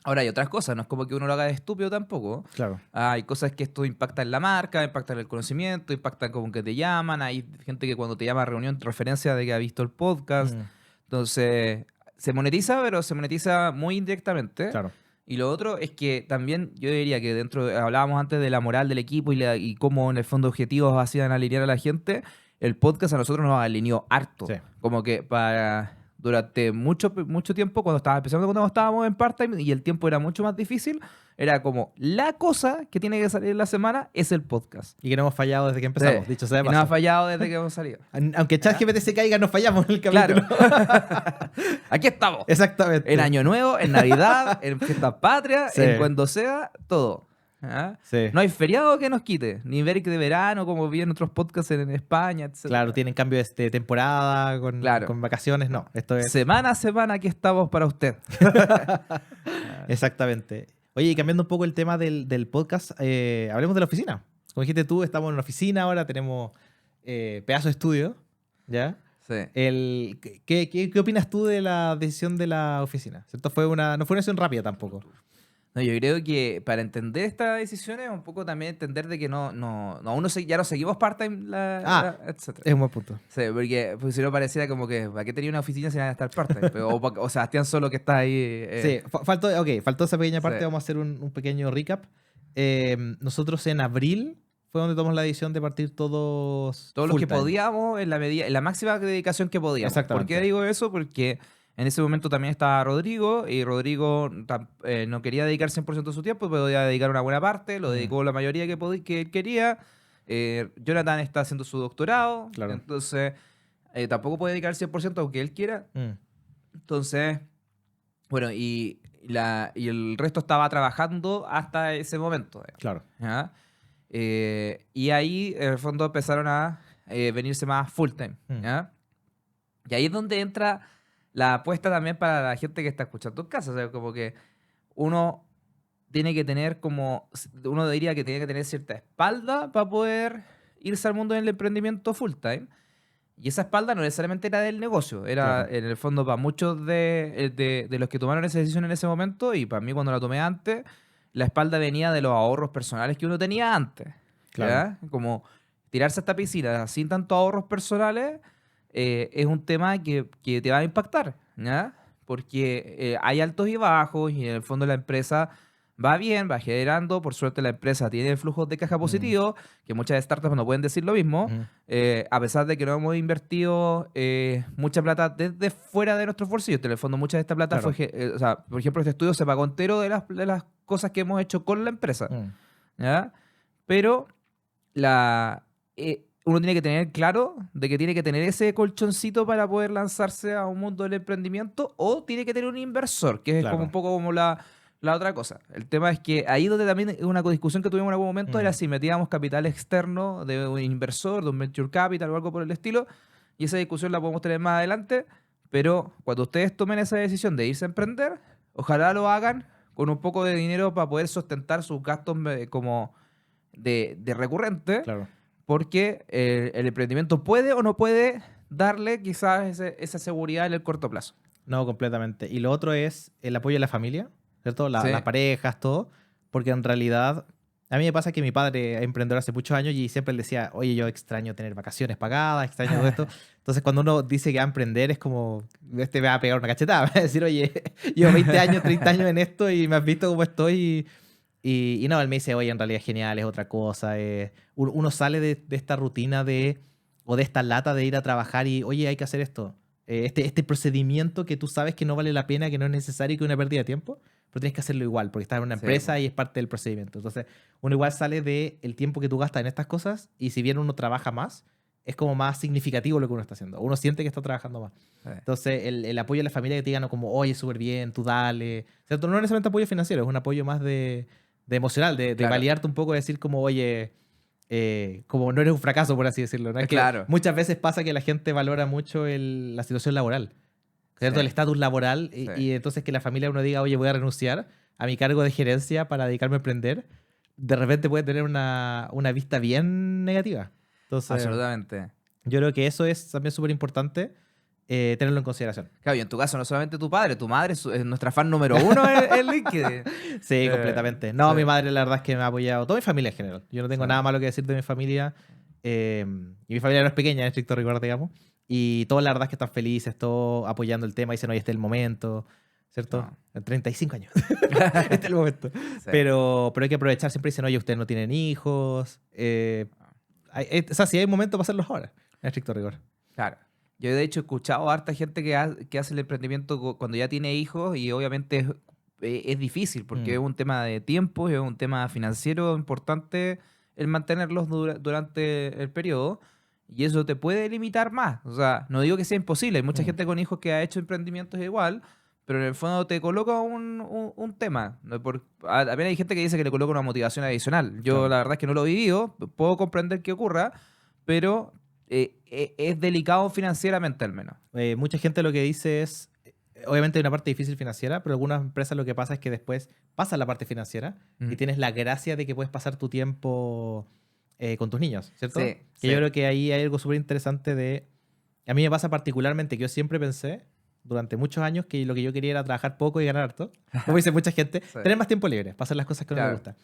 Ahora hay otras cosas, no es como que uno lo haga de estúpido tampoco. Claro. Hay cosas que esto impacta en la marca, impacta en el conocimiento, impacta como que te llaman. Hay gente que cuando te llama a reunión te referencia de que ha visto el podcast. Entonces, se monetiza, pero se monetiza muy indirectamente. Claro. Y lo otro es que también yo diría que hablábamos antes de la moral del equipo y cómo en el fondo objetivos hacían alinear a la gente. El podcast a nosotros nos alineó harto. Sí. Como que durante mucho tiempo, especialmente cuando estábamos en part-time y el tiempo era mucho más difícil, era como la cosa que tiene que salir en la semana es el podcast. Y que no hemos fallado desde que empezamos, Sí. dicho sea de Y no paso. ha fallado desde que hemos salido. Aunque ChatGPT se caiga, no fallamos en el capítulo. Claro. Aquí estamos. Exactamente. En Año Nuevo, en Navidad, en Fiestas Patrias, Sí. en cuando sea, todo. ¿Ah? Sí. No hay feriado que nos quite, ni break de verano, como vi en otros podcasts en España, etc. Claro, tienen cambio de temporada, Claro. con vacaciones. No, esto es... Semana a semana aquí estamos para usted. Exactamente. Oye, y cambiando un poco el tema del podcast, hablemos de la oficina. Como dijiste tú, estamos en una oficina ahora, tenemos pedazo de estudio, ¿ya? Sí. ¿Qué opinas tú de la decisión de la oficina? ¿Cierto? No fue una decisión rápida tampoco. No, yo creo que para entender estas decisiones, un poco también entender de que ya no seguimos part-time, etc. Es un buen punto. Sí, porque si no pareciera como que ¿para qué tenía una oficina si van a estar part-time? o Sebastián solo que está ahí. Sí, faltó esa pequeña parte, Sí. vamos a hacer un pequeño recap. Nosotros en abril fue donde tomamos la decisión de partir todos Todos los full que time. podíamos, en la máxima dedicación que podíamos. Exactamente. ¿Por qué digo eso? Porque en ese momento también estaba Rodrigo, y Rodrigo no quería dedicar 100% de su tiempo, pero podía dedicar una buena parte, lo dedicó la mayoría que él quería. Jonathan está haciendo su doctorado, Claro. entonces tampoco puede dedicar 100% aunque él quiera. Entonces, bueno, y el resto estaba trabajando hasta ese momento. Claro. ¿Ya? Y ahí, en el fondo, empezaron a venirse más full time. ¿Ya? Y ahí es donde entra la apuesta también para la gente que está escuchando en casa. O sea, como que uno tiene que tener uno diría que tiene que tener cierta espalda para poder irse al mundo del emprendimiento full time. Y esa espalda no necesariamente era del negocio, era Claro. en el fondo para muchos de los que tomaron esa decisión en ese momento y para mí cuando la tomé antes, la espalda venía de los ahorros personales que uno tenía antes. Claro. ¿Ya? Como tirarse a esta piscina sin tantos ahorros personales es un tema que te va a impactar, ¿ya? Porque hay altos y bajos y en el fondo la empresa va bien, va generando, por suerte la empresa tiene flujos de caja Mm, positivos, que muchas startups no pueden decir lo mismo, ujú. a pesar de que no hemos invertido mucha plata desde fuera de nuestros bolsillos. En el fondo mucha de esta plata fue, Claro. o sea, por ejemplo, este estudio se pagó entero de las cosas que hemos hecho con la empresa, Mm, ¿ya? Pero uno tiene que tener claro de que tiene que tener ese colchoncito para poder lanzarse a un mundo del emprendimiento o tiene que tener un inversor, que es como un claro. poco como la otra cosa. El tema es que ahí donde también es una discusión que tuvimos en algún momento era Mm, si metíamos capital externo de un inversor, de un venture capital o algo por el estilo, y esa discusión la podemos tener más adelante, pero cuando ustedes tomen esa decisión de irse a emprender, ojalá lo hagan con un poco de dinero para poder sustentar sus gastos como de recurrente, claro. porque el emprendimiento puede o no puede darle quizás esa seguridad en el corto plazo. No, completamente. Y lo otro es el apoyo de la familia, ¿cierto? Sí, Las parejas, todo. Porque en realidad, a mí me pasa que mi padre es emprendedor hace muchos años y siempre él decía, oye, yo extraño tener vacaciones pagadas, extraño todo esto. Entonces, cuando uno dice que va a emprender, es como, este me va a pegar una cachetada, me va a decir, oye, llevo 20 años, 30 años en esto y me has visto cómo estoy. Y no, él me dice, oye, en realidad es genial, es otra cosa. Uno sale de esta rutina o de esta lata de ir a trabajar y, oye, hay que hacer esto. Este procedimiento que tú sabes que no vale la pena, que no es necesario y que es una pérdida de tiempo, pero tienes que hacerlo igual, porque estás en una sí, empresa po. y es parte del procedimiento. Entonces, uno igual sale del tiempo que tú gastas en estas cosas y si bien uno trabaja más, es como más significativo lo que uno está haciendo. Uno siente que está trabajando más. Sí. Entonces, el apoyo de la familia que te digan como, oye, súper bien, tú dale. ¿Cierto? No es necesariamente apoyo financiero, es un apoyo más de emocional, de Claro, validarte un poco, de decir como, oye, como no eres un fracaso, por así decirlo. ¿No? Es que claro. muchas veces pasa que la gente valora mucho la situación laboral, Sí, ¿cierto? El estatus laboral sí. y entonces que la familia uno diga, oye, voy a renunciar a mi cargo de gerencia para dedicarme a emprender, de repente puede tener una vista bien negativa. Entonces, Absolutamente. yo creo que eso es también súper importante tenerlo en consideración. Claro, y en tu caso no solamente tu padre, tu madre es nuestra fan número uno en LinkedIn. Sí, completamente. No, Sí, mi madre la verdad es que me ha apoyado, toda mi familia en general. Yo no sí. tengo nada malo que decir de mi familia. Y mi familia no es pequeña, en estricto rigor, digamos. Y todos la verdad es que están felices, todos apoyando el tema, dicen, oye, este es el momento, ¿cierto? No. 35 años. Este es el momento. Sí. Pero hay que aprovechar, siempre dicen, oye, ustedes no tienen hijos. O sea, si hay un momento para hacerlos ahora, en estricto rigor. Claro. Yo de hecho he escuchado a harta gente que hace el emprendimiento cuando ya tiene hijos y obviamente es difícil porque Mm, es un tema de tiempo, es un tema financiero importante el mantenerlos durante el periodo y eso te puede limitar más. O sea, no digo que sea imposible, hay mucha mm, gente con hijos que ha hecho emprendimientos igual, pero en el fondo te coloca un tema. ¿No? También hay gente que dice que le coloca una motivación adicional. Yo claro. la verdad es que no lo he vivido, puedo comprender que ocurra, pero es delicado financieramente al menos. Mucha gente lo que dice es, obviamente hay una parte difícil financiera, pero algunas empresas lo que pasa es que después pasa la parte financiera y Mm. tienes la gracia de que puedes pasar tu tiempo con tus niños, ¿cierto? Sí, Que sí. yo creo que ahí hay algo súper interesante de... A mí me pasa particularmente que yo siempre pensé durante muchos años que lo que yo quería era trabajar poco y ganar harto. Como dice mucha gente, Sí. tener más tiempo libre para hacer las cosas que a uno le Claro. gusta.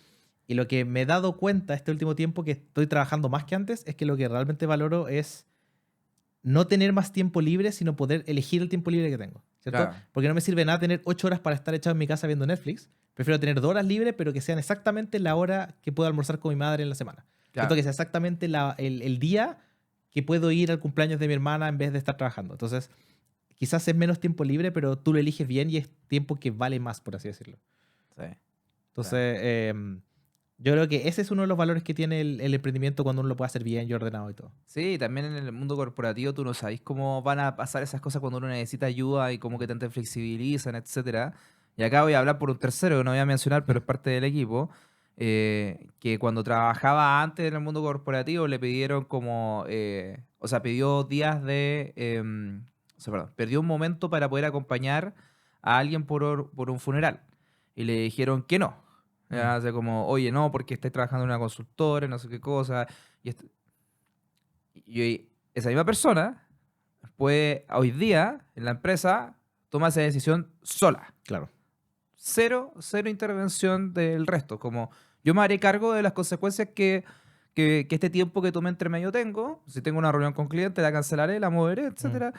Y lo que me he dado cuenta este último tiempo que estoy trabajando más que antes es que lo que realmente valoro es no tener más tiempo libre, sino poder elegir el tiempo libre que tengo, ¿cierto? Claro. Porque no me sirve nada tener 8 horas para estar echado en mi casa viendo Netflix. Prefiero tener 2 horas libres, pero que sean exactamente la hora que puedo almorzar con mi madre en la semana. ¿Cierto? Claro. Que sea exactamente el día que puedo ir al cumpleaños de mi hermana en vez de estar trabajando. Entonces, quizás es menos tiempo libre, pero tú lo eliges bien y es tiempo que vale más, por así decirlo. Sí. Entonces, yo creo que ese es uno de los valores que tiene el emprendimiento cuando uno lo puede hacer bien y ordenado y todo. Sí, también en el mundo corporativo tú no sabes cómo van a pasar esas cosas cuando uno necesita ayuda y cómo que te flexibilizan, etcétera. Y acá voy a hablar por un tercero que no voy a mencionar, pero es parte del equipo, que cuando trabajaba antes en el mundo corporativo le pidieron como, o sea, pidió días o sea, perdón, perdió un momento para poder acompañar a alguien por un funeral. Y le dijeron que no. Mm. O sea, como, oye, no, porque estáis trabajando en una consultora, no sé qué cosa. Y esa misma persona puede, hoy día, en la empresa, toma esa decisión sola. Claro. Cero intervención del resto. Como yo me haré cargo de las consecuencias que este tiempo que tomé entre medio tengo. Si tengo una reunión con cliente, la cancelaré, la moveré, etcétera.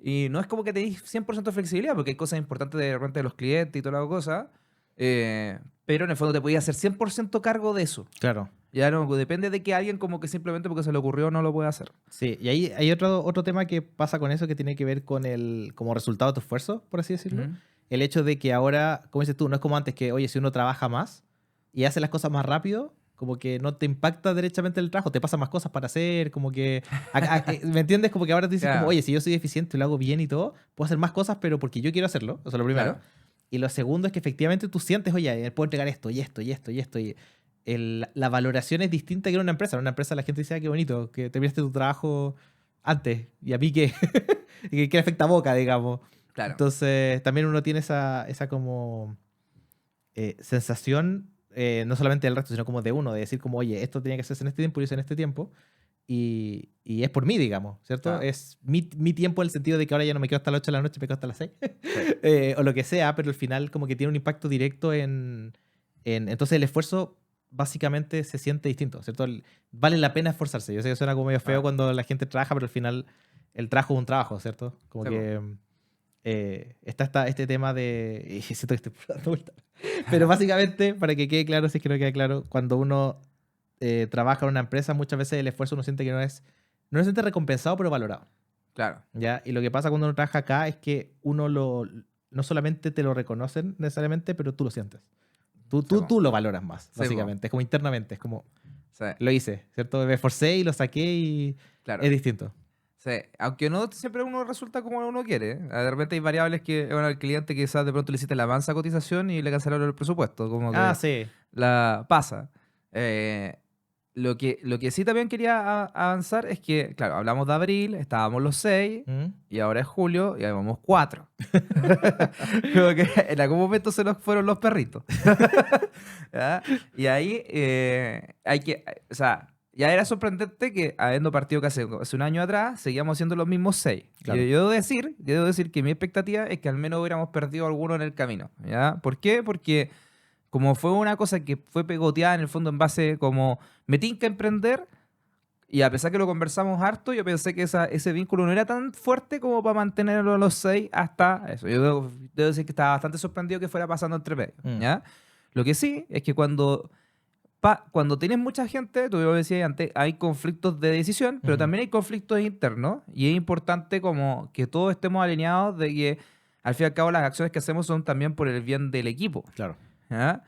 Y no es como que tenéis 100% flexibilidad, porque hay cosas importantes de repente de los clientes y toda la cosa. Pero en el fondo te podías hacer 100% cargo de eso. Claro. Ya no depende de que alguien como que simplemente porque se le ocurrió no lo pueda hacer. Sí, y ahí hay otro tema que pasa con eso que tiene que ver con el como resultado de tu esfuerzo, por así decirlo. Ujú. El hecho de que ahora, como dices tú, no es como antes que, oye, si uno trabaja más y hace las cosas más rápido, como que no te impacta derechamente el trabajo, te pasan más cosas para hacer, como que, ¿me entiendes? Como que ahora te dices como, Claro. oye, si yo soy eficiente y lo hago bien y todo, puedo hacer más cosas, pero porque yo quiero hacerlo, eso es lo primero. Claro. Y lo segundo es que efectivamente tú sientes, oye, puedo entregar esto y esto y esto y esto. Y la valoración es distinta que en una empresa. En una empresa la gente dice, ah, qué bonito, que terminaste tu trabajo antes. ¿Y a mí qué? Y que afecta a boca, digamos. Claro. Entonces, también uno tiene esa como sensación, no solamente del resto, sino como de uno, de decir como, oye, esto tenía que hacerse en este tiempo y eso en este tiempo. Y es por mí, digamos, ¿cierto? Claro. Es mi tiempo en el sentido de que ahora ya no me quedo hasta las 8 de la noche, me quedo hasta las 6. O lo que sea, pero al final como que tiene un impacto directo entonces el esfuerzo básicamente se siente distinto, ¿cierto? Vale la pena esforzarse. Yo sé que suena como medio feo Ah. cuando la gente trabaja, pero al final el trabajo es un trabajo, ¿cierto? Como Sí, que está este tema de... Y siento que estoy dando vueltas. Pero básicamente, para que quede claro, si es que no queda claro, cuando uno trabaja en una empresa, muchas veces el esfuerzo uno siente que no se siente recompensado, pero valorado. Claro. ¿Ya? Y lo que pasa cuando uno trabaja acá es que no solamente te lo reconocen necesariamente, pero tú lo sientes. Sí, po. Tú lo valoras más, Sí, básicamente. Es como internamente, es como, Sí, lo hice, ¿cierto? Me esforcé y lo saqué y claro. es distinto. Sí, aunque no siempre uno resulta como uno quiere. De repente hay variables que, bueno, el cliente quizás de pronto le hiciste la mansa cotización y le cancelaron el presupuesto, como Ah, que sí. la pasa. Eh, lo que sí también quería avanzar es que, claro, hablamos de abril, estábamos los 6 ¿Mm? y ahora es julio y ahí vamos 4. Como que en algún momento se nos fueron los perritos. ¿Ya? Y ahí hay que, o sea, ya era sorprendente que habiendo partido casi hace un año atrás, seguíamos siendo los mismos 6. Claro. Yo debo decir que mi expectativa es que al menos hubiéramos perdido alguno en el camino. ¿Ya? ¿Por qué? Porque como fue una cosa que fue pegoteada en el fondo en base como me tinca emprender, y a pesar que lo conversamos harto, yo pensé que ese vínculo no era tan fuerte como para mantenerlo a los 6 hasta eso. Yo debo decir que estaba bastante sorprendido que fuera pasando entre medio. Mm. ¿Ya? Lo que sí es que cuando tienes mucha gente, tú lo decías antes, hay conflictos de decisión, pero Ujú. también hay conflictos internos y es importante como que todos estemos alineados de que al fin y al cabo las acciones que hacemos son también por el bien del equipo. Claro. ¿Ya?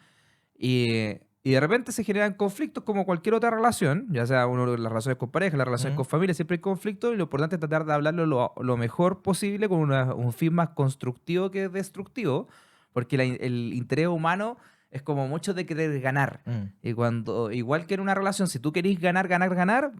Y de repente se generan conflictos como cualquier otra relación, ya sea las relaciones con pareja, las relaciones Ujú. con familia, siempre hay conflictos y lo importante es tratar de hablarlo lo mejor posible con un fin más constructivo que destructivo, porque el interés humano es como mucho de querer ganar. Mm. Y cuando, igual que en una relación, si tú querís ganar, ganar, ganar,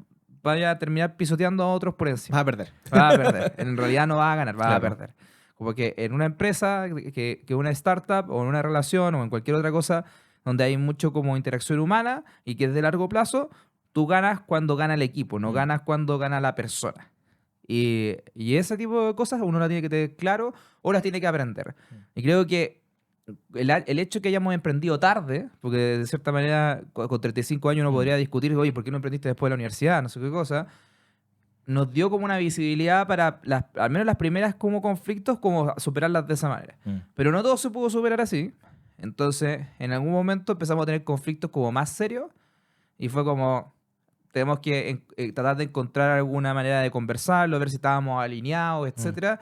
vaya a terminar pisoteando a otros por encima. Vas a perder. Vas a perder. En realidad no vas a ganar, vas a Claro. perder. Como que en una empresa, que una startup o en una relación o en cualquier otra cosa donde hay mucho como interacción humana y que es de largo plazo, tú ganas cuando gana el equipo, no Mm. ganas cuando gana la persona. Y ese tipo de cosas uno las tiene que tener claro o las tiene que aprender. Y creo que el hecho que hayamos emprendido tarde, porque de cierta manera con 35 años uno Mm. podría discutir, oye, ¿por qué no emprendiste después de la universidad? No sé qué cosa. Nos dio como una visibilidad para, al menos las primeras como conflictos, como superarlas de esa manera. Mm. Pero no todo se pudo superar así. Entonces, en algún momento empezamos a tener conflictos como más serios y fue como, tenemos que tratar de encontrar alguna manera de conversarlo, ver si estábamos alineados, etcétera.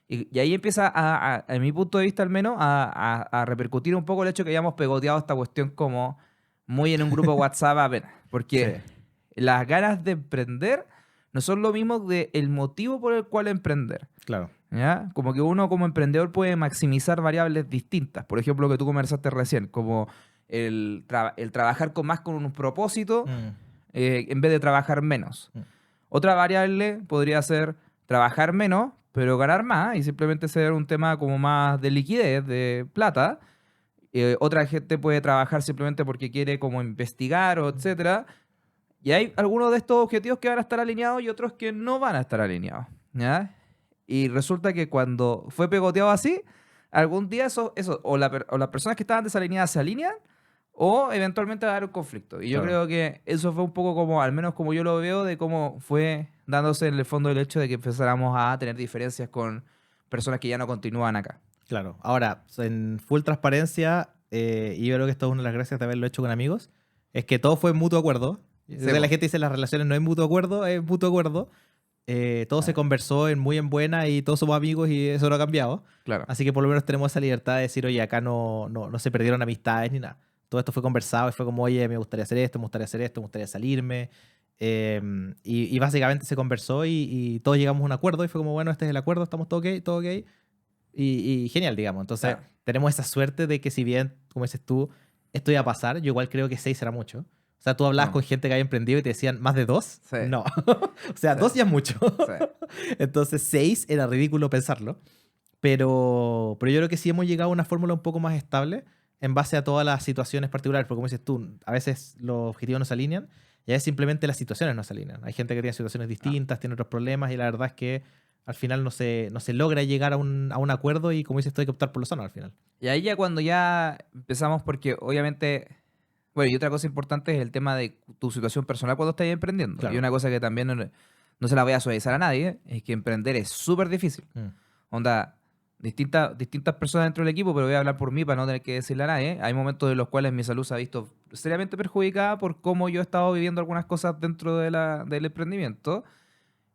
Y ahí empieza, en mi punto de vista al menos, a repercutir un poco el hecho que hayamos pegoteado esta cuestión como muy en un grupo WhatsApp apenas. Porque Sí. las ganas de emprender no son lo mismo del motivo por el cual emprender. Claro. ¿Ya? Como que uno como emprendedor puede maximizar variables distintas. Por ejemplo, lo que tú conversaste recién, como el trabajar más con un propósito Mm. en vez de trabajar menos. Mm. Otra variable podría ser trabajar menos, pero ganar más y simplemente ser un tema como más de liquidez, de plata. Otra gente puede trabajar simplemente porque quiere como investigar o etcétera. Y hay algunos de estos objetivos que van a estar alineados y otros que no van a estar alineados. ¿Ya? Y resulta que cuando fue pegoteado así, algún día o las personas que estaban desalineadas se alinean, o eventualmente va a haber un conflicto. Y yo Claro. creo que eso fue un poco como, al menos como yo lo veo, de cómo fue dándose en el fondo el hecho de que empezáramos a tener diferencias con personas que ya no continúan acá. Claro. Ahora, en full transparencia, y yo creo que esto es una de las gracias de haberlo hecho con amigos, es que todo fue en mutuo acuerdo. Sí, O sea, la po. gente dice las relaciones no es mutuo acuerdo, es mutuo acuerdo. Todo se conversó muy en buena y todos somos amigos y eso no ha cambiado. Claro. Así que por lo menos tenemos esa libertad de decir, oye, acá no se perdieron amistades ni nada. Todo esto fue conversado y fue como, oye, me gustaría hacer esto, me gustaría hacer esto, me gustaría salirme. Y básicamente se conversó y todos llegamos a un acuerdo y fue como, bueno, este es el acuerdo, estamos todo ok, todo ok. Y genial, digamos. Entonces, Claro. tenemos esa suerte de que si bien, como dices tú, esto iba a pasar, yo igual creo que 6 será mucho. O sea, tú hablabas No. con gente que había emprendido y te decían, ¿más de 2? Sí. No. O sea, Sí. 2 ya es mucho. Sí. Entonces, 6 era ridículo pensarlo. Pero yo creo que sí hemos llegado a una fórmula un poco más estable en base a todas las situaciones particulares. Porque como dices tú, a veces los objetivos no se alinean y a veces simplemente las situaciones no se alinean. Hay gente que tiene situaciones distintas, tiene otros problemas y la verdad es que al final no se logra llegar a un acuerdo y como dices tú hay que optar por lo sano al final. Y ahí ya cuando ya empezamos, porque obviamente, bueno, y otra cosa importante es el tema de tu situación personal cuando estás emprendiendo. Claro. Y una cosa que también no se la voy a suavizar a nadie, es que emprender es súper difícil. Onda, distintas personas dentro del equipo, pero voy a hablar por mí para no tener que decirle a nadie. Hay momentos en los cuales mi salud se ha visto seriamente perjudicada por cómo yo he estado viviendo algunas cosas dentro del emprendimiento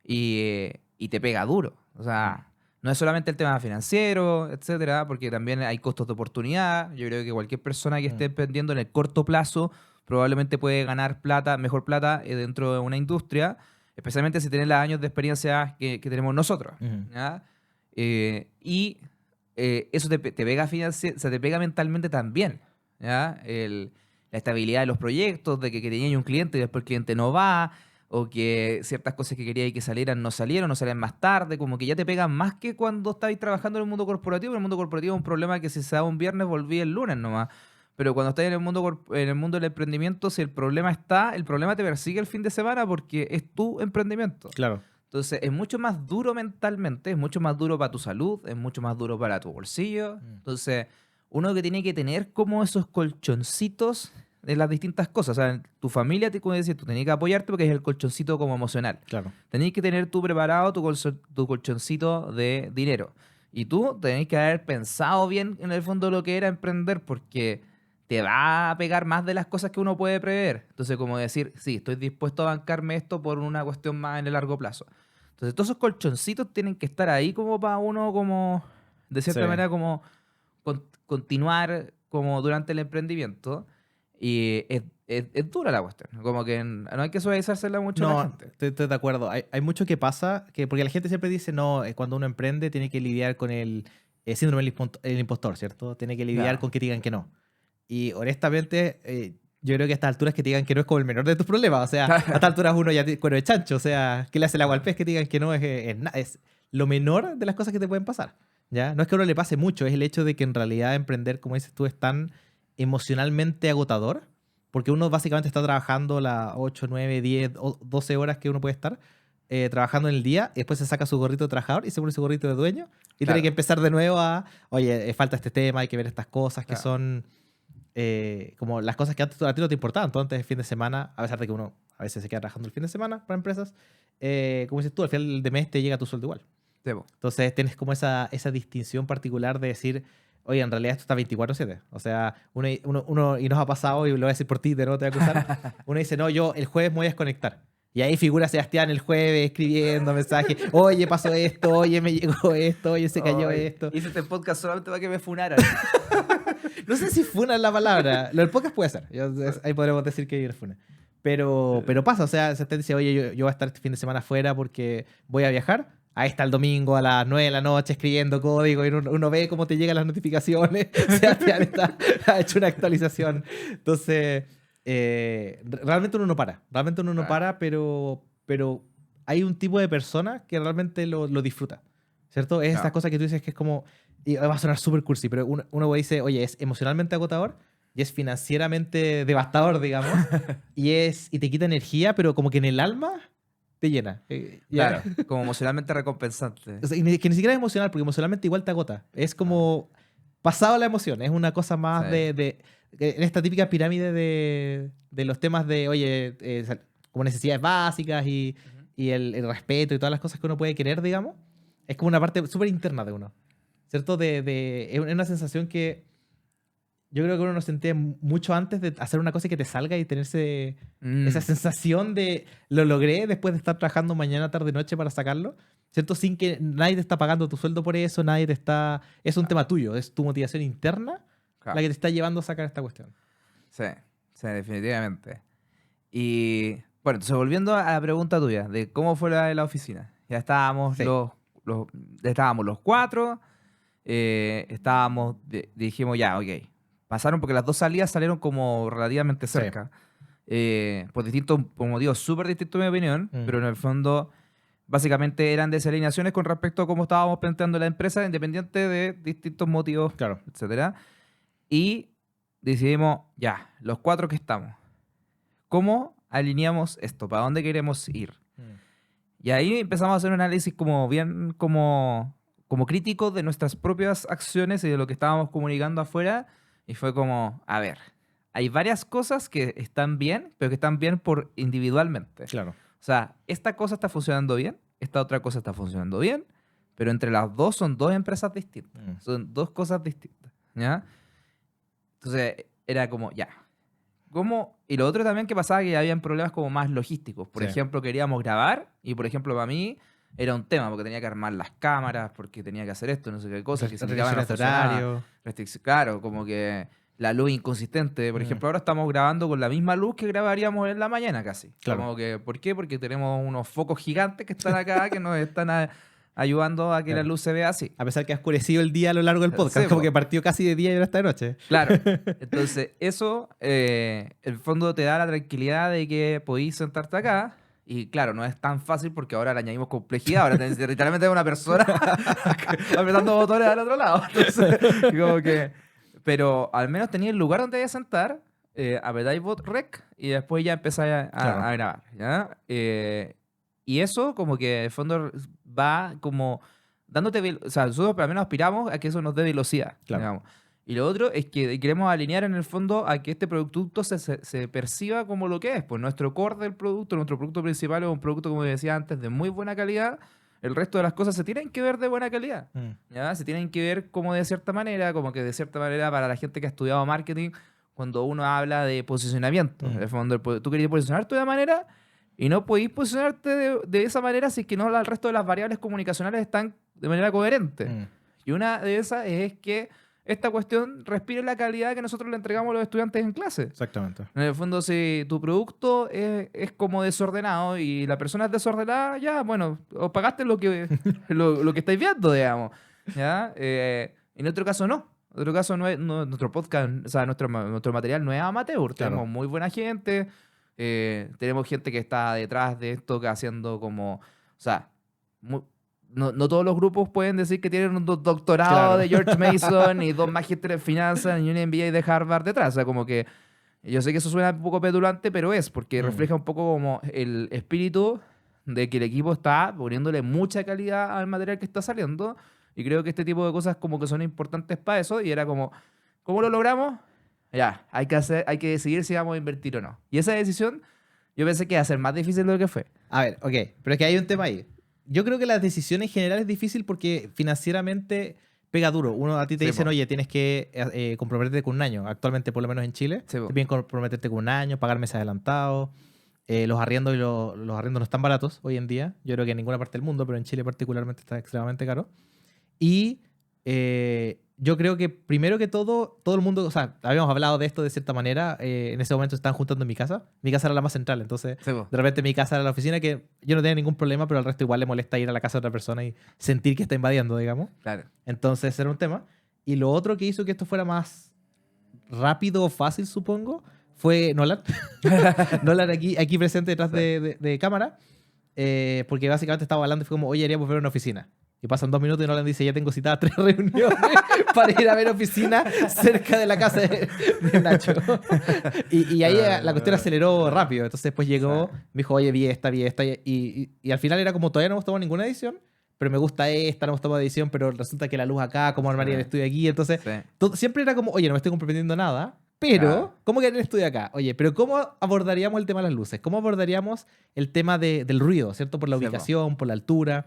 y te pega duro. O sea, no es solamente el tema financiero, etcétera, porque también hay costos de oportunidad. Yo creo que cualquier persona que esté emprendiendo en el corto plazo probablemente puede ganar plata, mejor plata dentro de una industria, especialmente si tienes los años de experiencia que tenemos nosotros. ¿Ya? Eso te pega o sea, te pega mentalmente también. ¿Ya? La estabilidad de los proyectos, de que tenías un cliente y después el cliente no va, o que ciertas cosas que querías que salieran no salieron, no salieron más tarde, como que ya te pegan más que cuando estabas trabajando en el mundo corporativo. En el mundo corporativo es un problema que si se da un viernes volví el lunes nomás. Pero cuando estás en el mundo del emprendimiento, si el problema está, el problema te persigue el fin de semana porque es tu emprendimiento. Claro. Entonces es mucho más duro mentalmente, es mucho más duro para tu salud, es mucho más duro para tu bolsillo. Entonces, uno que tiene que tener como esos colchoncitos de las distintas cosas. O sea, tu familia, como decías, tú tenés que apoyarte porque es el colchoncito como emocional. Claro. Tenés que tener tú preparado tu colchoncito de dinero. Y tú tenés que haber pensado bien en el fondo lo que era emprender porque te va a pegar más de las cosas que uno puede prever. Entonces, como decir, sí, estoy dispuesto a bancarme esto por una cuestión más en el largo plazo. Entonces, todos esos colchoncitos tienen que estar ahí como para uno, como, de cierta Sí. manera, como continuar como durante el emprendimiento. Y es dura la cuestión. Como que no hay que suavizársela mucho a la No, gente. estoy de acuerdo. Hay mucho que pasa, porque la gente siempre dice, no, cuando uno emprende tiene que lidiar con el síndrome del impostor, ¿cierto? Tiene que lidiar Claro. con que te digan que no. Y honestamente, yo creo que a estas alturas que te digan que no es como el menor de tus problemas. O sea, a estas alturas uno ya cuero de chancho. O sea, ¿qué le hace el agua al pez? Que te digan que no es lo menor de las cosas que te pueden pasar. ¿Ya? No es que a uno le pase mucho, es el hecho de que en realidad emprender, como dices tú, es tan emocionalmente agotador. Porque uno básicamente está trabajando las 8, 9, 10, o 12 horas que uno puede estar trabajando en el día. Y después se saca su gorrito de trabajador y se pone su gorrito de dueño. Y Claro. tiene que empezar de nuevo oye, falta este tema, hay que ver estas cosas que Claro. son como las cosas que antes a ti no te importaban. Tú antes el fin de semana, a pesar de que uno a veces se queda trabajando el fin de semana para empresas, como dices tú, al final de mes te llega tu sueldo igual. Debo. Entonces tienes como esa distinción particular de decir, oye, en realidad esto está 24/7. O sea, uno, y nos ha pasado, y lo voy a decir por ti, de nuevo te voy a acusar, uno dice, no, yo el jueves me voy a desconectar. Y ahí figura Sebastián el jueves escribiendo mensajes, oye, pasó esto, oye, me llegó esto, oye, se cayó esto. Hice este podcast solamente para que me funaran. No sé si funa es la palabra. Lo del podcast puede ser. Ahí podremos decir que es funa. Pero pasa, o sea, se te dice, oye, yo voy a estar este fin de semana afuera porque voy a viajar. Ahí está el domingo a las 9 de la noche escribiendo código y uno ve cómo te llegan las notificaciones. Sebastián ha hecho una actualización. Entonces, realmente uno no para. Realmente uno no para, pero hay un tipo de persona que realmente lo disfruta. ¿Cierto? Es estas cosas que tú dices que es como... Y va a sonar súper cursi, pero uno dice, oye, es emocionalmente agotador y es financieramente devastador, digamos. y te quita energía, pero como que en el alma te llena. ¿Ya? Claro, como emocionalmente recompensante. O sea, que ni siquiera es emocional, porque emocionalmente igual te agota. Es como pasado la emoción, es una cosa más Sí. en esta típica pirámide de los temas de, oye, como necesidades básicas Ujú. y el respeto y todas las cosas que uno puede querer, digamos. Es como una parte súper interna de uno. ¿Cierto? Es una sensación que yo creo que uno no sentía mucho antes de hacer una cosa y que te salga y tener esa sensación de lo logré después de estar trabajando mañana, tarde, noche para sacarlo. ¿Cierto? Sin que nadie te está pagando tu sueldo por eso, nadie te está... Es un tema tuyo, es tu motivación interna Claro. la que te está llevando a sacar esta cuestión. Sí, sí, definitivamente. Y bueno, entonces volviendo a la pregunta tuya de cómo fue la de la oficina. Ya estábamos Sí. estábamos los cuatro, dijimos ya, ok. Pasaron porque las dos salidas salieron como relativamente Sí. cerca. Por distintos por motivos súper distintos, en mi opinión, Mm. pero en el fondo básicamente eran desalineaciones con respecto a cómo estábamos planteando la empresa, independiente de distintos motivos, Claro. etcétera. Y decidimos, ya, los cuatro que estamos, ¿cómo alineamos esto? ¿Para dónde queremos ir? Mm. Y ahí empezamos a hacer un análisis como bien como crítico de nuestras propias acciones y de lo que estábamos comunicando afuera. Y fue como, a ver, hay varias cosas que están bien, pero que están bien por individualmente. Claro. O sea, esta cosa está funcionando bien, esta otra cosa está funcionando bien, pero entre las dos son dos empresas distintas. Mm. Son dos cosas distintas, ¿ya? Entonces, era como, ya. ¿Cómo? Y lo otro también que pasaba que habían problemas como más logísticos. Por Sí. ejemplo, queríamos grabar y, por ejemplo, para mí era un tema porque tenía que armar las cámaras, porque tenía que hacer esto, no sé qué cosas, que se me quedaban Restricciones de horario. Claro, como que la luz inconsistente. Por Mm. ejemplo, ahora estamos grabando con la misma luz que grabaríamos en la mañana casi. Claro. Como que, ¿por qué? Porque tenemos unos focos gigantes que están acá que nos están ayudando a que la Claro. luz se vea así. A pesar que ha oscurecido el día a lo largo del podcast, Sí, como po. que partió casi de día y ahora está de noche. Claro. Entonces, eso, en el fondo, te da la tranquilidad de que podéis sentarte acá. Y claro, no es tan fácil porque ahora le añadimos complejidad. Ahora tenés literalmente una persona apretando botones al otro lado. Entonces, como que... Pero al menos tenía el lugar donde hay que sentar, apretáis rec y después ya empezáis Claro. a grabar. ¿Ya? Y eso como que en el fondo va como dándote... O sea, nosotros al menos aspiramos a que eso nos dé velocidad. Claro. Digamos. Y lo otro es que queremos alinear en el fondo a que este producto se perciba como lo que es. Pues nuestro core del producto, nuestro producto principal es un producto, como decía antes, de muy buena calidad. El resto de las cosas se tienen que ver de buena calidad. Mm. ¿Ya? Se tienen que ver como de cierta manera, como que de cierta manera para la gente que ha estudiado marketing, cuando uno habla de posicionamiento. En el fondo, tú querías posicionarte de una manera y no podéis posicionarte de esa manera si es que no el resto de las variables comunicacionales están de manera coherente. Mm. Y una de esas es que esta cuestión respire la calidad que nosotros le entregamos a los estudiantes en clase. Exactamente. En el fondo, si tu producto es como desordenado y la persona es desordenada, ya, bueno, os pagaste lo que, lo que estáis viendo, digamos. ¿Ya? En otro caso, no. En otro caso, nuestro podcast, o sea, nuestro material no es amateur. Claro. Tenemos muy buena gente. Tenemos gente que está detrás de esto, que haciendo como... O sea, no todos los grupos pueden decir que tienen un doctorado Claro. de George Mason y 2 magísteres en finanzas y un MBA de Harvard detrás. O sea, como que yo sé que eso suena un poco petulante, pero es porque refleja un poco como el espíritu de que el equipo está poniéndole mucha calidad al material que está saliendo. Y creo que este tipo de cosas como que son importantes para eso. Y era como, ¿cómo lo logramos? Ya, hay que decidir si vamos a invertir o no. Y esa decisión yo pensé que iba a ser más difícil de lo que fue. A ver, ok, pero es que hay un tema ahí. Yo creo que la decisión en general es difícil porque financieramente pega duro. Uno a ti te Sí, dicen, po. oye, tienes que comprometerte con un año. Actualmente, por lo menos en Chile, Sí, po. te piden comprometerte con un año, pagar meses adelantados. Los arriendos los arriendos no están baratos hoy en día. Yo creo que en ninguna parte del mundo, pero en Chile particularmente está extremadamente caro. Y yo creo que primero que todo el mundo, o sea, habíamos hablado de esto de cierta manera. En ese momento se estaban juntando en mi casa. Mi casa era la más central, entonces Sí, po. de repente mi casa era la oficina, que yo no tenía ningún problema, pero al resto igual le molesta ir a la casa de otra persona y sentir que está invadiendo, digamos. Claro. Entonces era un tema. Y lo otro que hizo que esto fuera más rápido o fácil, supongo, fue Nolan. Nolan aquí presente detrás Sí. de cámara. Porque básicamente estaba hablando y fue como, oye, haríamos ver una oficina. Y pasan 2 minutos y Nolan dice, ya tengo citadas 3 reuniones para ir a ver oficina cerca de la casa de Nacho. Y ahí la cuestión aceleró rápido. Entonces después llegó, me dijo, oye, vi esta. Y al final era como, todavía no hemos tomado ninguna decisión, pero me gusta esta, no hemos tomado decisión, pero resulta que la luz acá, cómo armaría el estudio aquí. Entonces siempre era como, oye, no me estoy comprometiendo nada, pero ¿cómo quedaría el estudio acá? Oye, pero ¿cómo abordaríamos el tema de las luces? ¿Cómo abordaríamos el tema del ruido, ¿cierto? Por la ubicación, por la altura.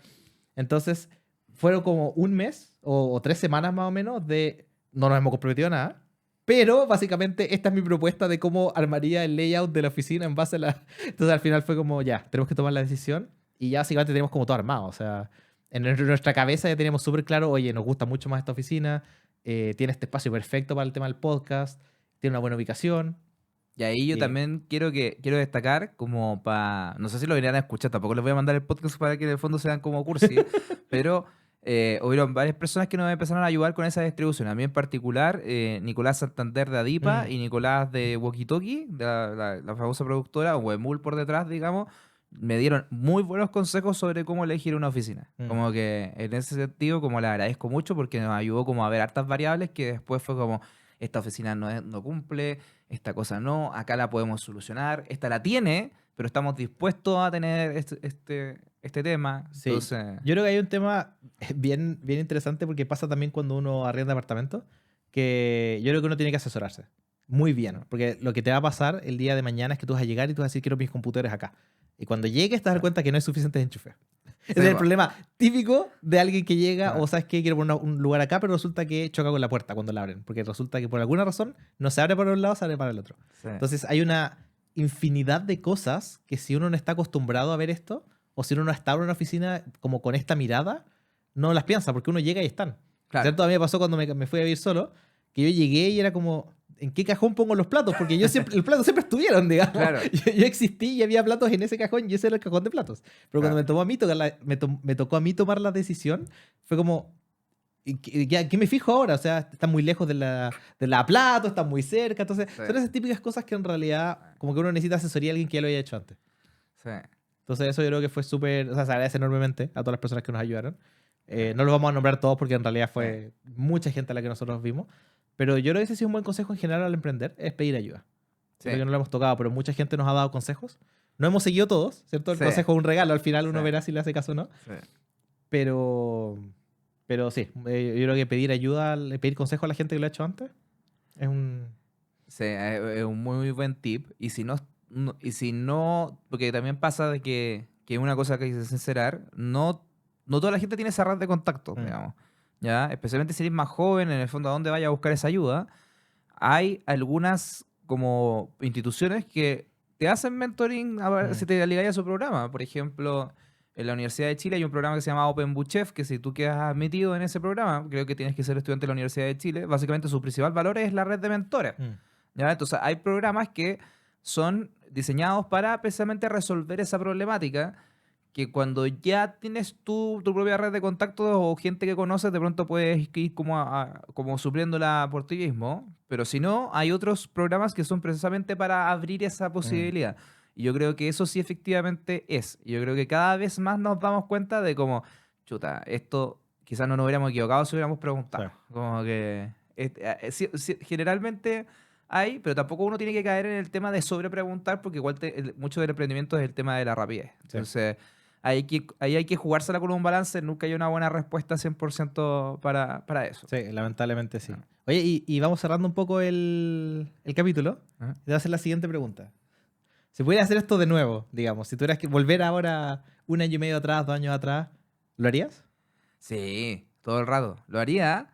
Entonces, fueron como un mes o 3 semanas más o menos de no nos hemos comprometido a nada, pero básicamente esta es mi propuesta de cómo armaría el layout de la oficina en base a la... Entonces al final fue como, ya, tenemos que tomar la decisión y ya básicamente tenemos como todo armado. O sea, en nuestra cabeza ya teníamos súper claro, oye, nos gusta mucho más esta oficina, tiene este espacio perfecto para el tema del podcast, tiene una buena ubicación. Y ahí yo también quiero destacar como para... No sé si lo irían a escuchar, tampoco les voy a mandar el podcast para que en el fondo sean como cursi, pero hubieron varias personas que nos empezaron a ayudar con esa distribución. A mí en particular, Nicolás Santander de Adipa y Nicolás de Walkie Talkie, de la famosa productora, o Emul por detrás, digamos, me dieron muy buenos consejos sobre cómo elegir una oficina. Como que en ese sentido, como le agradezco mucho porque nos ayudó como a ver hartas variables que después fue como, esta oficina no cumple, esta cosa no, acá la podemos solucionar, esta la tiene, pero estamos dispuestos a tener este tema. Sí. Entonces... Yo creo que hay un tema bien interesante porque pasa también cuando uno arrienda apartamento, que yo creo que uno tiene que asesorarse muy bien, porque lo que te va a pasar el día de mañana es que tú vas a llegar y tú vas a decir, quiero mis computadores acá. Y cuando llegues te vas a dar cuenta que no hay suficientes enchufes. Ese es el problema típico de alguien que llega o sabes que quiere poner un lugar acá, pero resulta que choca con la puerta cuando la abren. Porque resulta que por alguna razón no se abre para un lado, se abre para el otro. Sí. Entonces hay una infinidad de cosas que si uno no está acostumbrado a ver esto, o si uno no está en una oficina como con esta mirada, no las piensa, porque uno llega y están. Claro. ¿Cierto? A mí me pasó cuando me fui a vivir solo, que yo llegué y era como... ¿En qué cajón pongo los platos? Porque los platos siempre estuvieron, digamos. Claro. Yo existí y había platos en ese cajón y ese era el cajón de platos. Pero cuando me tocó a mí tomar la decisión, fue como, ¿qué me fijo ahora? O sea, está muy lejos de la plato, está muy cerca. Entonces, son esas típicas cosas que en realidad, como que uno necesita asesoría de alguien que ya lo haya hecho antes. Sí. Entonces, eso yo creo que fue súper... O sea, se agradece enormemente a todas las personas que nos ayudaron. No los vamos a nombrar todos porque en realidad fue mucha gente a la que nosotros vimos. Pero yo creo que ese ha sido un buen consejo en general al emprender, es pedir ayuda. Sí. Creo que no lo hemos tocado, pero mucha gente nos ha dado consejos. No hemos seguido todos, ¿cierto? El consejo es un regalo, al final uno verá si le hace caso o no. Sí. Pero sí, yo creo que pedir ayuda, pedir consejo a la gente que lo ha hecho antes, es un... Sí, es un muy buen tip. Y si no, porque también pasa de que una cosa que hay que sincerar, no toda la gente tiene esa red de contacto, digamos. ¿Ya? Especialmente si eres más joven, en el fondo, ¿a dónde vaya a buscar esa ayuda? Hay algunas como instituciones que te hacen mentoring a ver si te ligáis a su programa. Por ejemplo, en la Universidad de Chile hay un programa que se llama Open Book Chef, que si tú quedas admitido en ese programa, creo que tienes que ser estudiante de la Universidad de Chile, básicamente su principal valor es la red de mentores. ¿Ya? Entonces hay programas que son diseñados para precisamente resolver esa problemática, que cuando ya tienes tu propia red de contactos o gente que conoces, de pronto puedes ir como supliéndola por ti mismo. Pero si no, hay otros programas que son precisamente para abrir esa posibilidad. Y yo creo que eso sí efectivamente es. Y yo creo que cada vez más nos damos cuenta de como, chuta, esto quizás no nos hubiéramos equivocado si hubiéramos preguntado. Claro. Como que generalmente hay, pero tampoco uno tiene que caer en el tema de sobrepreguntar, porque igual mucho del emprendimiento es el tema de la rapidez. Entonces... Sí. Ahí hay que jugársela con un balance. Nunca hay una buena respuesta 100% para eso. Sí, lamentablemente sí. Oye, y vamos cerrando un poco el capítulo. Te voy a hacer la siguiente pregunta. Si pudieras hacer esto de nuevo, digamos, si tuvieras que volver ahora 1 año y medio atrás, 2 años atrás, ¿lo harías? Sí, todo el rato. Lo haría,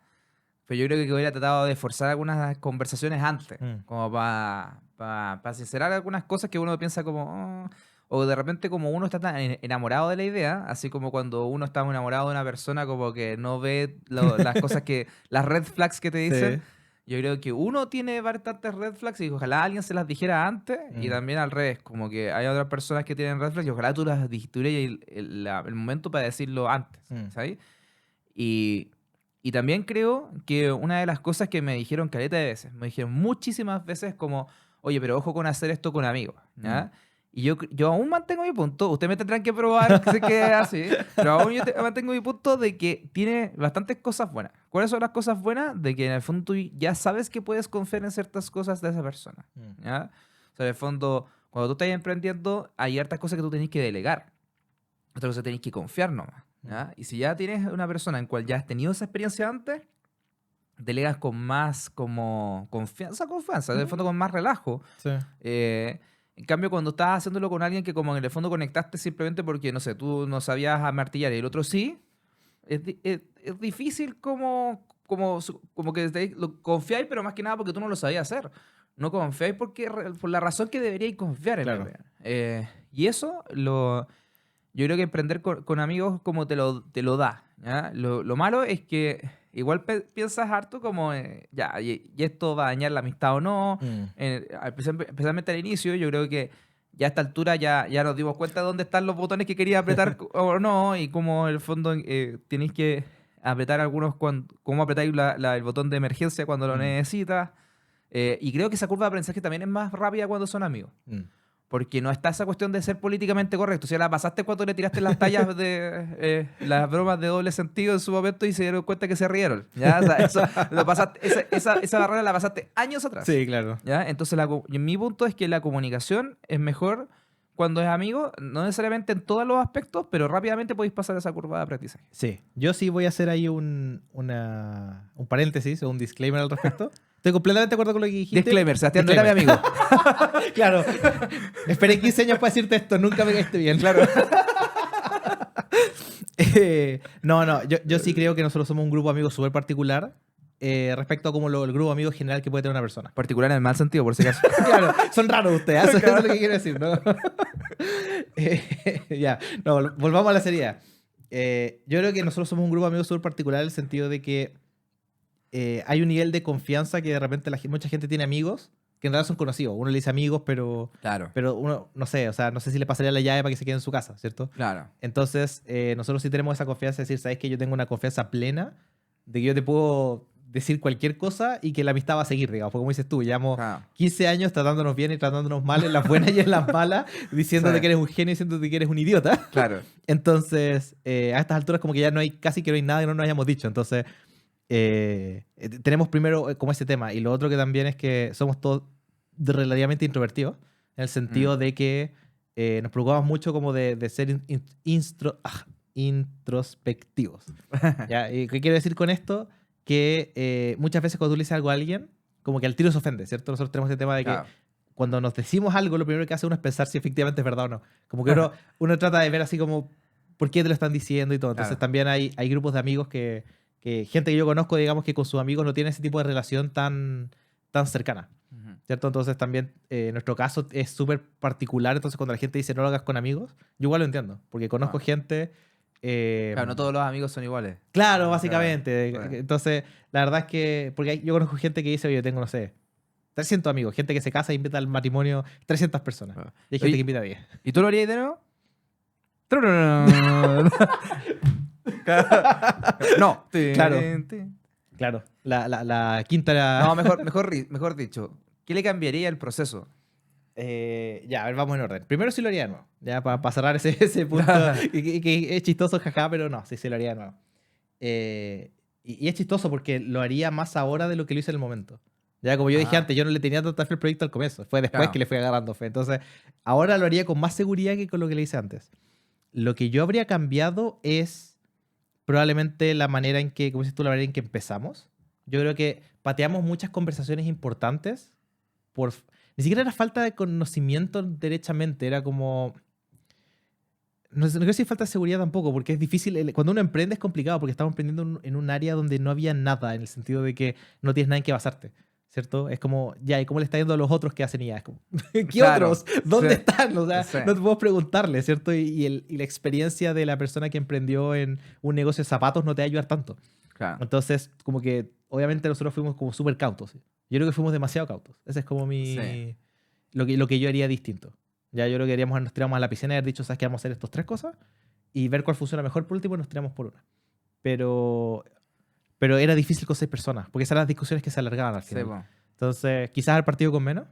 pero yo creo que hubiera tratado de forzar algunas conversaciones antes, como para sincerar algunas cosas que uno piensa como... O de repente como uno está tan enamorado de la idea, así como cuando uno está enamorado de una persona como que no ve las cosas las red flags que te dicen. Sí. Yo creo que uno tiene bastantes red flags y ojalá alguien se las dijera antes y también al revés, como que hay otras personas que tienen red flags y ojalá tú las tuvieras el momento para decirlo antes, ¿sabes? Y también creo que una de las cosas que me dijeron caleta de veces, me dijeron muchísimas veces como, oye, pero ojo con hacer esto con amigos, ¿ya? Y yo aún mantengo mi punto. Ustedes me tendrán que probar que se quede así. Pero aún mantengo mi punto de que tiene bastantes cosas buenas. ¿Cuáles son las cosas buenas? De que en el fondo tú ya sabes que puedes confiar en ciertas cosas de esa persona. ¿Ya? O sea, en el fondo, cuando tú estás emprendiendo, hay hartas cosas que tú tenés que delegar. Otras cosas tenés que confiar nomás. ¿Ya? Y si ya tienes una persona en cual ya has tenido esa experiencia antes, delegas con más como confianza, en el fondo con más relajo. Sí. En cambio, cuando estás haciéndolo con alguien que como en el fondo conectaste simplemente porque, no sé, tú no sabías amartillar y el otro sí, es difícil como que lo confiáis, pero más que nada porque tú no lo sabías hacer. No confiáis por la razón que deberíais confiar en Claro. realidad. Y eso yo creo que emprender con amigos como te lo da. ¿Ya? Lo malo es que igual piensas harto como, ya, y esto va a dañar la amistad o no. Especialmente al inicio, yo creo que ya a esta altura ya nos dimos cuenta de dónde están los botones que quería apretar o no, y cómo en el fondo tenéis que apretar algunos, cómo apretáis el botón de emergencia cuando lo necesitas. Y creo que esa curva de aprendizaje también es más rápida cuando son amigos. Porque no está esa cuestión de ser políticamente correcto. O sea, la pasaste cuando le tiraste las tallas de las bromas de doble sentido en su momento y se dieron cuenta que se rieron. ¿Ya? O sea, eso, lo pasaste, esa barrera la pasaste años atrás. Sí, claro. ¿Ya? Entonces, mi punto es que la comunicación es mejor cuando es amigo, no necesariamente en todos los aspectos, pero rápidamente podéis pasar esa curva de aprendizaje. Sí, yo sí voy a hacer ahí un paréntesis o un disclaimer al respecto. Estoy completamente de acuerdo con lo que dijiste. Disclaimer, Sebastián no era mi amigo. Claro. Esperé 15 años para decirte esto, nunca me caíste bien. Claro. No, yo sí creo que nosotros somos un grupo de amigos súper particular respecto a como el grupo de amigos general que puede tener una persona. Particular en el mal sentido, por si acaso. Claro, son raros ustedes, eso es lo que quiero decir, ¿no? Ya, no, volvamos a la seriedad. Yo creo que nosotros somos un grupo de amigos súper particular en el sentido de que hay un nivel de confianza que de repente mucha gente tiene amigos que en realidad son conocidos. Uno le dice amigos, pero uno, no sé, o sea, no sé si le pasaría la llave para que se quede en su casa, ¿cierto? Claro. Entonces, nosotros sí tenemos esa confianza de decir, ¿sabes que yo tengo una confianza plena de que yo te puedo decir cualquier cosa y que la amistad va a seguir, digamos? Porque como dices tú, llevamos 15 años tratándonos bien y tratándonos mal en las buenas y en las malas, diciéndote que eres un genio y diciéndote que eres un idiota. Claro. Entonces, a estas alturas como que ya casi que no hay nada que no nos hayamos dicho. Entonces, tenemos primero como ese tema. Y lo otro que también es que somos todos relativamente introvertidos, en el sentido de que nos preocupamos mucho como de ser introspectivos. ¿Ya? ¿Y qué quiero decir con esto? Que muchas veces cuando tú le dices algo a alguien, como que al tiro se ofende, ¿cierto? Nosotros tenemos ese tema de que cuando nos decimos algo, lo primero que hace uno es pensar si efectivamente es verdad o no. Como que uno trata de ver así como por qué te lo están diciendo y todo. Entonces también hay grupos de amigos que gente que yo conozco, digamos, que con sus amigos no tiene ese tipo de relación tan cercana, ¿cierto? Entonces también nuestro caso es súper particular. Entonces cuando la gente dice no lo hagas con amigos, yo igual lo entiendo, porque conozco gente... claro, no todos los amigos son iguales. Claro, básicamente. Entonces, la verdad es que... Porque yo conozco gente que dice, oye, yo tengo, no sé, 300 amigos. Gente que se casa e invita al matrimonio 300 personas. Y hay gente que invita a 10. ¿Y tú lo harías de nuevo? No. Claro. Claro. La quinta era... No, mejor dicho. ¿Qué le cambiaría el proceso? Ya, a ver, vamos en orden. Primero sí lo haría de nuevo. Ya, para cerrar ese punto. que es chistoso, jaja, pero no, sí lo haría de nuevo. Y es chistoso porque lo haría más ahora de lo que lo hice en el momento. Ya, como yo dije antes, yo no le tenía tanta fe al proyecto al comienzo. Fue después que le fui agarrando fe. Entonces, ahora lo haría con más seguridad que con lo que le hice antes. Lo que yo habría cambiado es probablemente la manera en que, como dices tú, la manera en que empezamos. Yo creo que pateamos muchas conversaciones importantes ni siquiera era falta de conocimiento derechamente, era como... No creo si es falta de seguridad tampoco, porque es difícil. Cuando uno emprende es complicado, porque estamos emprendiendo en un área donde no había nada, en el sentido de que no tienes nada en qué basarte, ¿cierto? Es como, ya, ¿y cómo le está yendo a los otros que hacen IA? Es como, ¿qué otros? ¿Dónde están? O sea, no te puedo preguntarle, ¿cierto? Y la experiencia de la persona que emprendió en un negocio de zapatos no te va a ayudar tanto. Claro. Entonces, como que, obviamente nosotros fuimos como súper cautos. ¿Sí? Yo creo que fuimos demasiado cautos. Ese es como lo que yo haría distinto. Ya yo creo que nos tiramos a la piscina y haber dicho, ¿sabes qué? Vamos a hacer estas 3 cosas y ver cuál funciona mejor por último y nos tiramos por una. Pero era difícil con 6 personas, porque esas eran las discusiones que se alargaban al final. Sí, bueno. Entonces, quizás el partido con menos.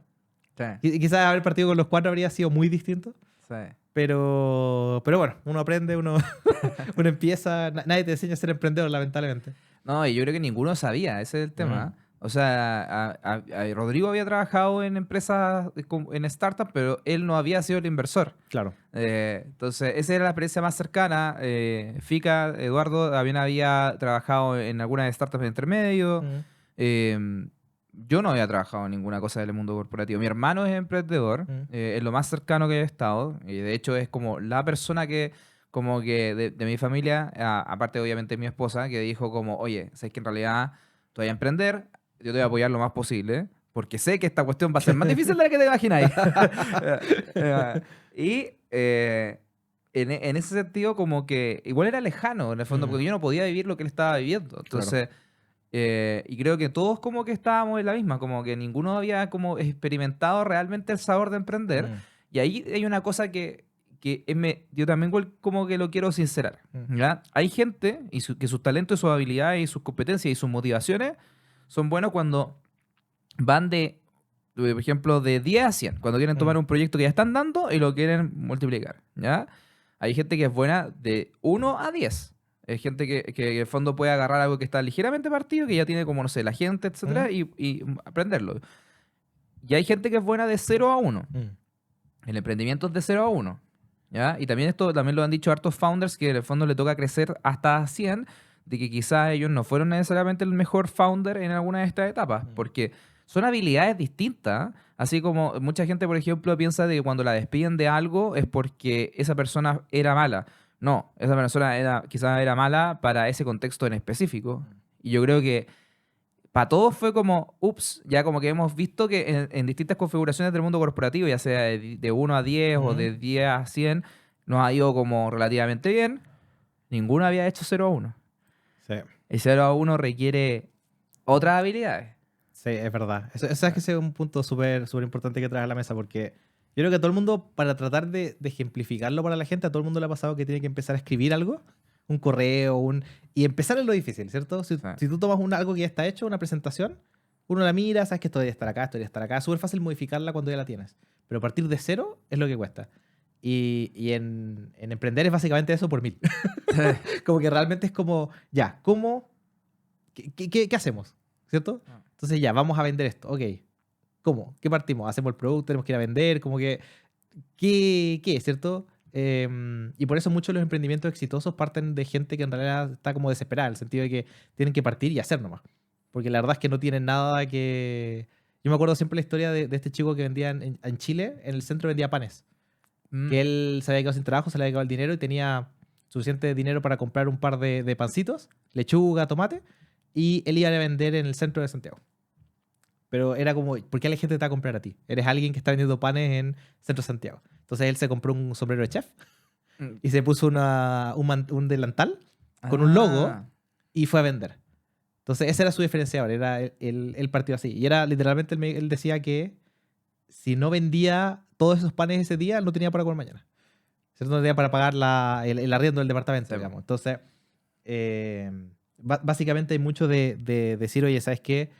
Sí, Quizás haber partido con los 4 habría sido muy distinto. sí. Pero bueno, uno aprende, uno, uno empieza. Nadie te enseña a ser emprendedor, lamentablemente. No, y yo creo que ninguno sabía, ese es el tema. O sea, Rodrigo había trabajado en empresas, en startups, pero él no había sido el inversor. Claro. Entonces, esa era la experiencia más cercana. Fika, Eduardo, también había trabajado en algunas startups de intermedio. Mm. Yo no había trabajado en ninguna cosa del mundo corporativo. Mi hermano es emprendedor, Mm. es lo más cercano que he estado. Y de hecho es como la persona que, como que de mi familia, aparte obviamente de mi esposa, que dijo como, oye, sé que en realidad tú vas a emprender, yo te voy a apoyar lo más posible, porque sé que esta cuestión va a ser más difícil de la que te imagináis. Y en ese sentido, como que igual era lejano, en el fondo, Mm. porque yo no podía vivir lo que él estaba viviendo. Entonces, y creo que todos como que estábamos en la misma, como que ninguno había como experimentado realmente el sabor de emprender. Mm. Y ahí hay una cosa yo también como que lo quiero sincerar. Mm. ¿Ya? Hay gente que sus talentos, sus habilidades y sus competencias y sus motivaciones son buenos cuando van por ejemplo, de 10 a 100, cuando quieren tomar Mm. un proyecto que ya están dando y lo quieren multiplicar, ¿ya? Hay gente que es buena de 1 a 10. Hay gente que en el fondo puede agarrar algo que está ligeramente partido, que ya tiene como, no sé, la gente, etcétera, Mm. y aprenderlo. Y hay gente que es buena de 0 a 1. Mm. El emprendimiento es de 0 a 1. ¿Ya? Y también esto también lo han dicho hartos founders que en el fondo le toca crecer hasta 100, de que quizás ellos no fueron necesariamente el mejor founder en alguna de estas etapas, Mm. porque son habilidades distintas. Así como mucha gente, por ejemplo, piensa de que cuando la despiden de algo es porque esa persona era mala. No, esa persona quizás era mala para ese contexto en específico. Y yo creo que para todos fue como, ups, ya como que hemos visto que en distintas configuraciones del mundo corporativo, ya sea de 1 a 10 o Mm. de 10 a 100, nos ha ido como relativamente bien. Ninguno había hecho 0 a 1. Sí. El 0 a 1 requiere otras habilidades. Sí, es verdad. Eso es que ese es un punto súper súper importante que traes a la mesa, porque yo creo que a todo el mundo, para tratar de ejemplificarlo para la gente, a todo el mundo le ha pasado que tiene que empezar a escribir algo, un correo, y empezar es lo difícil, ¿cierto? Si, Sí. si tú tomas algo que ya está hecho, una presentación, uno la mira, sabes que esto debería estar acá, esto debería estar acá. Es súper fácil modificarla cuando ya la tienes. Pero partir de cero es lo que cuesta. Y en emprender es básicamente eso por 1000. Como que realmente es como, ya, ¿cómo? ¿Qué hacemos? ¿Cierto? Ah. Entonces ya, vamos a vender esto. Ok. ¿Cómo? ¿Qué partimos? ¿Hacemos el producto? ¿Tenemos que ir a vender? Como que, ¿qué? ¿Cierto? Y por eso muchos de los emprendimientos exitosos parten de gente que en realidad está como desesperada, en el sentido de que tienen que partir y hacer nomás. Porque la verdad es que no tienen nada que... Yo me acuerdo siempre la historia de este chico que vendía en Chile, en el centro vendía panes. Mm. Que él se había quedado sin trabajo, se le había quedado el dinero y tenía suficiente dinero para comprar un par de pancitos, lechuga, tomate, y él iba a vender en el centro de Santiago. Pero era como, ¿por qué la gente te va a comprar a ti? Eres alguien que está vendiendo panes en centro de Santiago. Entonces él se compró un sombrero de chef Mm. y se puso un delantal con un logo Ah. y fue a vender. Entonces ese era su diferenciador, era el partido así. Y era literalmente, él decía que si no vendía todos esos panes ese día, no tenía para comer mañana. ¿Cierto? No tenía para pagar el arriendo del departamento, Sí, digamos. Entonces, básicamente hay mucho de decir, oye, ¿sabes qué?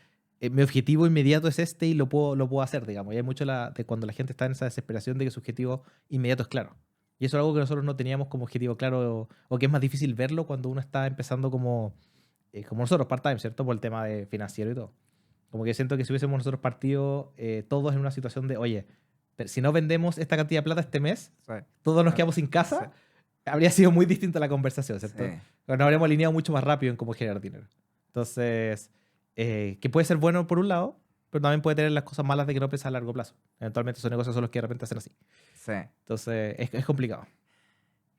Mi objetivo inmediato es este y lo puedo hacer, digamos. Y hay mucho de cuando la gente está en esa desesperación de que su objetivo inmediato es claro. Y eso es algo que nosotros no teníamos como objetivo claro o que es más difícil verlo cuando uno está empezando como nosotros, part-time, ¿cierto? Por el tema de financiero y todo. Como que siento que si hubiésemos nosotros partido todos en una situación de, oye, pero si no vendemos esta cantidad de plata este mes, Sí. todos nos quedamos sin casa, habría sido muy distinta la conversación, ¿cierto? Sí. Nos habríamos alineado mucho más rápido en cómo generar dinero. Entonces, que puede ser bueno por un lado, pero también puede tener las cosas malas de que no piensa a largo plazo. Eventualmente esos negocios son los que de repente hacen así. Sí. Entonces, es complicado.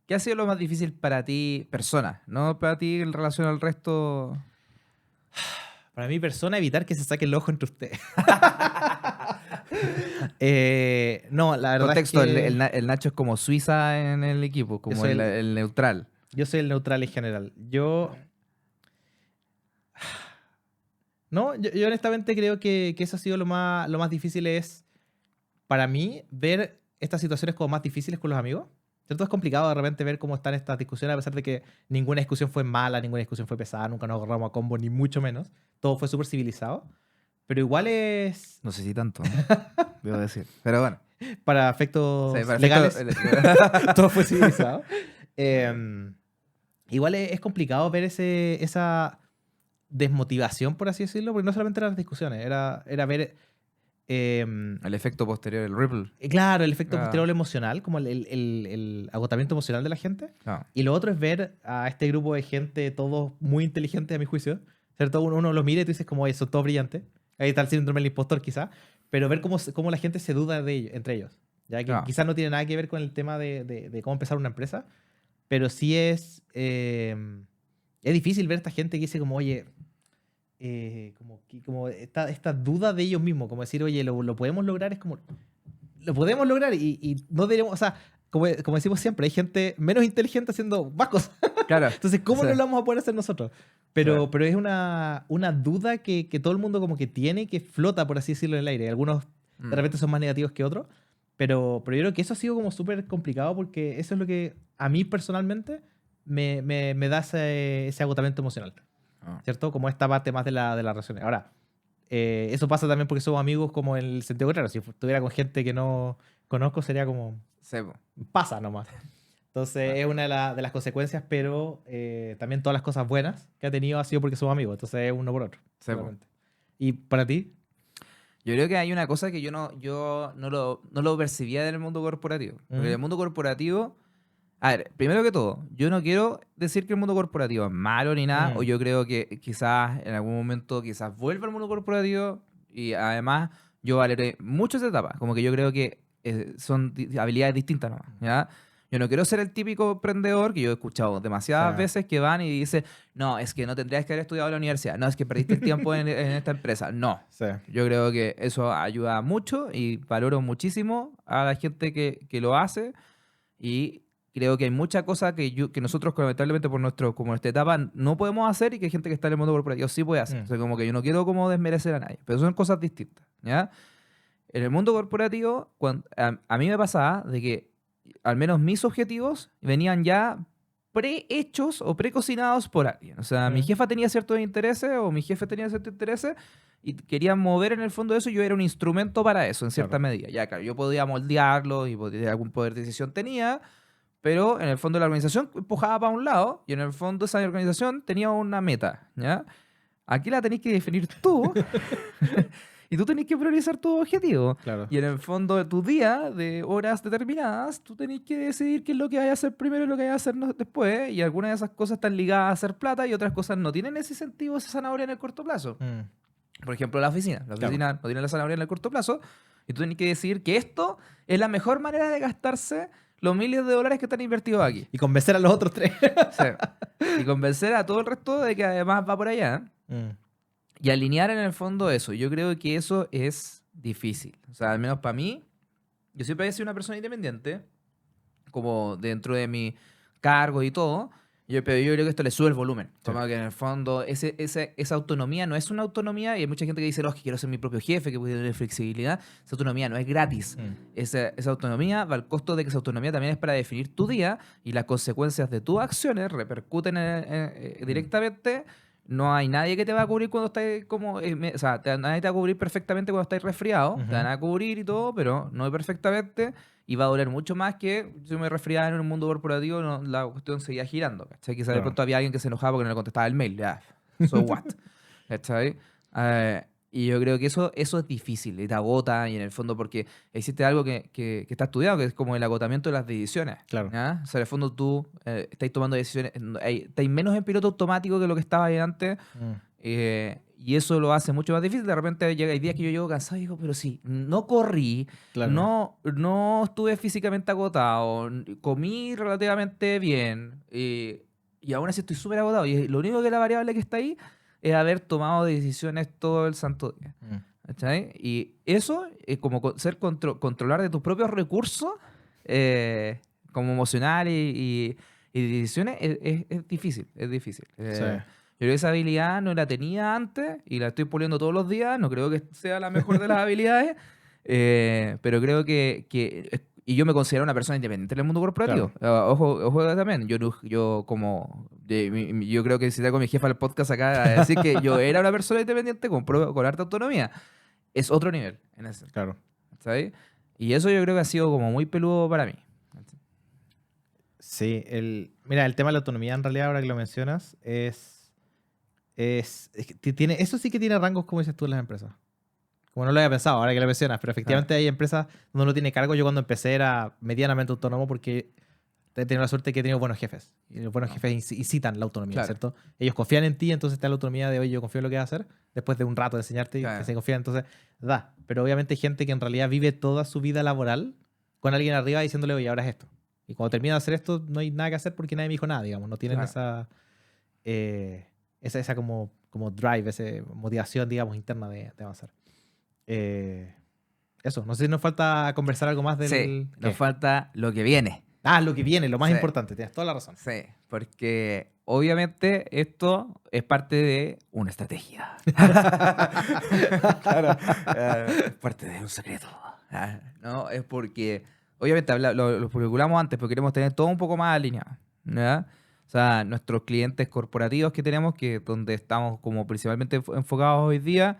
¿Qué ha sido lo más difícil para ti, persona? ¿No para ti en relación al resto? Para mí, persona, evitar que se saque el ojo entre ustedes. No, la verdad Contexto, es que el Nacho es como Suiza en el equipo, como soy el neutral. yo soy el neutral en general. Yo honestamente creo que eso ha sido lo más difícil es, para mí, ver estas situaciones como más difíciles con los amigos. ¿Cierto? Es complicado de repente ver cómo están estas discusiones, a pesar de que ninguna discusión fue mala, ninguna discusión fue pesada, nunca nos agarramos a combo, ni mucho menos. Todo fue súper civilizado. Pero igual es No sé si tanto, ¿no? Debo decir. Pero bueno. para efectos Sí, para legales. efectos- Todo fue civilizado. Igual es complicado ver esa desmotivación, por así decirlo, porque no solamente eran las discusiones, era ver, el efecto posterior, el ripple. claro, el efecto Ah, posterior emocional, como el agotamiento emocional de la gente. no. Y lo otro es ver a este grupo de gente, todos muy inteligentes a mi juicio, ¿cierto? Uno los mira y tú dices como, oye, son todos brillantes. Ahí está el síndrome del impostor quizá, pero ver cómo la gente se duda de ellos, entre ellos. Ya que No. quizás no tiene nada que ver con el tema de cómo empezar una empresa, pero sí es difícil ver a esta gente que dice como, oye, como esta duda de ellos mismos, como decir, oye, lo podemos lograr, es como, lo podemos lograr y no debemos, o sea, como decimos siempre, hay gente menos inteligente haciendo más cosas. Claro. Entonces, ¿cómo Sí. no lo vamos a poder hacer nosotros? Pero es una duda que todo el mundo como que tiene, que flota, por así decirlo, en el aire. Algunos de Mm. repente son más negativos que otros, pero yo creo que eso ha sido como súper complicado porque eso es lo que a mí personalmente me da ese agotamiento emocional, Ah. ¿cierto? Como esta parte más de la relación. Ahora, eso pasa también porque somos amigos como en el sentido contrario. Si estuviera con gente que no conozco, sería como, Sí, po. pasa nomás. Entonces es una de las consecuencias, pero también todas las cosas buenas que ha tenido ha sido porque somos amigos. Entonces es uno por otro. Sí, po. solamente. ¿Y para ti? Yo creo que hay una cosa que yo no lo percibía en el mundo corporativo. Porque en el mundo corporativo, a ver, primero que todo, yo no quiero decir que el mundo corporativo es malo ni nada, Mm. o yo creo que quizás en algún momento quizás vuelva al mundo corporativo y además yo valoré mucho esa etapa, como que yo creo que son habilidades distintas nomás, ¿ya? Yo no quiero ser el típico emprendedor que yo he escuchado demasiadas Sí. veces que van y dice, no, es que no tendrías que haber estudiado en la universidad, no, es que perdiste el tiempo en esta empresa. No, Sí. yo creo que eso ayuda mucho y valoro muchísimo a la gente que lo hace y creo que hay muchas cosas que nosotros lamentablemente como nuestra etapa no podemos hacer y que hay gente que está en el mundo corporativo sí puede hacer. Mm. O sea, como que yo no quiero como desmerecer a nadie, pero son cosas distintas, ¿ya? En el mundo corporativo, a mí me pasaba de que al menos mis objetivos venían ya prehechos o precocinados por alguien. O sea, mi Mm. jefa tenía ciertos intereses o mi jefe tenía ciertos intereses y querían mover en el fondo eso. Yo era un instrumento para eso, en cierta Claro. medida. Ya, claro, yo podía moldearlo y algún poder de decisión tenía, pero en el fondo la organización empujaba para un lado y en el fondo esa organización tenía una meta, ¿ya? Aquí la tenéis que definir tú y tú tenés que priorizar tu objetivo. Claro. Y en el fondo de tu día, de horas determinadas, tú tenés que decidir qué es lo que vayas a hacer primero y lo que vayas a hacer después. Y algunas de esas cosas están ligadas a hacer plata y otras cosas no tienen ese incentivo, esa zanahoria en el corto plazo. Mm. Por ejemplo, la oficina. La Claro. oficina no tiene la zanahoria en el corto plazo. Y tú tenés que decidir que esto es la mejor manera de gastarse los miles de dólares que están invertidos aquí. Y convencer a los otros tres. Sí. Y convencer a todo el resto de que además va por allá. Mm. Y alinear en el fondo eso. Yo creo que eso es difícil. O sea, al menos para mí, yo siempre he sido una persona independiente, como dentro de mi cargo y todo. Pero yo creo que esto le sube el volumen. Sí. Como que en el fondo esa autonomía no es una autonomía y hay mucha gente que dice, no, es que quiero ser mi propio jefe, que puede tener flexibilidad. Esa autonomía no es gratis. Mm. Esa autonomía va al costo de que esa autonomía también es para definir tu día y las consecuencias de tus acciones repercuten directamente. No hay nadie que te va a cubrir cuando estás como... o sea, nadie te va a cubrir perfectamente cuando estás resfriado. Ujú. Te van a cubrir y todo, pero no perfectamente. Y va a doler mucho más que si me resfriaba en un mundo corporativo, la cuestión seguía girando. ¿Cachai? Quizás de Claro. pronto había alguien que se enojaba porque no le contestaba el mail. Ya, so what. ¿Cachai? Y yo creo que eso es difícil y te agota y en el fondo porque existe algo que está estudiado que es como el agotamiento de las decisiones. Claro. ¿Ya? O sea, en el fondo tú estás tomando decisiones, estás menos en piloto automático que lo que estaba ahí antes Mm. y eso lo hace mucho más difícil. De repente hay días que yo llego cansado y digo, pero sí, no corrí, Claro. no estuve físicamente agotado, comí relativamente bien y aún así estoy súper agotado. Y lo único que la variable que está ahí es haber tomado decisiones todo el santo día. Mm. ¿Cachai? Y eso es como controlar de tus propios recursos, como emocional y decisiones, es difícil, es difícil. Sí. Yo creo que esa habilidad no la tenía antes y la estoy puliendo todos los días. No creo que sea la mejor de las habilidades, pero creo que y yo me considero una persona independiente en el mundo corporativo. Ojo también. Yo creo que si traigo a mi jefa al podcast acá a decir que yo era una persona independiente con harta autonomía. Es otro nivel en ese. Claro. ¿Sabes? Y eso yo creo que ha sido como muy peludo para mí. Sí, mira, el tema de la autonomía en realidad, ahora que lo mencionas, es que tiene, eso sí que tiene rangos, como dices tú, en las empresas. Como no lo había pensado, ahora que lo mencionas, pero efectivamente hay empresas donde uno tiene cargo. Yo cuando empecé era medianamente autónomo porque he tenido la suerte que he tenido buenos jefes. Y los buenos jefes incitan la autonomía, ¿cierto? Ellos confían en ti, entonces te da la autonomía de, oye, yo confío en lo que vas a hacer, después de un rato de enseñarte y que se confía, entonces da. Pero obviamente hay gente que en realidad vive toda su vida laboral con alguien arriba diciéndole, oye, ahora es esto. Y cuando termina de hacer esto, no hay nada que hacer porque nadie me dijo nada, digamos. No tienen esa como drive, esa motivación, digamos, interna de avanzar. Eso, no sé si nos falta conversar algo más del... Sí, nos falta lo que viene. Lo que viene, lo más importante, tienes toda la razón. Sí, porque obviamente esto es parte de una estrategia. Claro, es parte de un secreto. No, es porque, obviamente, lo publicamos antes, pero queremos tener todo un poco más alineado, ¿ya? O sea, nuestros clientes corporativos que tenemos, que donde estamos como principalmente enfocados hoy día,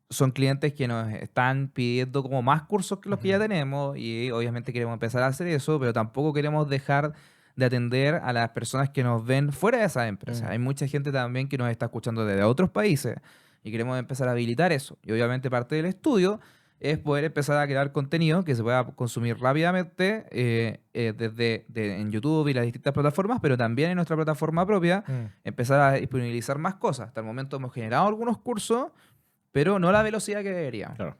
son clientes que nos están pidiendo como más cursos que los que ya tenemos, y obviamente queremos empezar a hacer eso, pero tampoco queremos dejar de atender a las personas que nos ven fuera de esas empresas. Hay mucha gente también que nos está escuchando desde otros países y queremos empezar a habilitar eso. Y obviamente parte del estudio es poder empezar a crear contenido que se pueda consumir rápidamente en YouTube y las distintas plataformas, pero también en nuestra plataforma propia, empezar a disponibilizar más cosas. Hasta el momento hemos generado algunos cursos, pero no a la velocidad que deberíamos. Claro.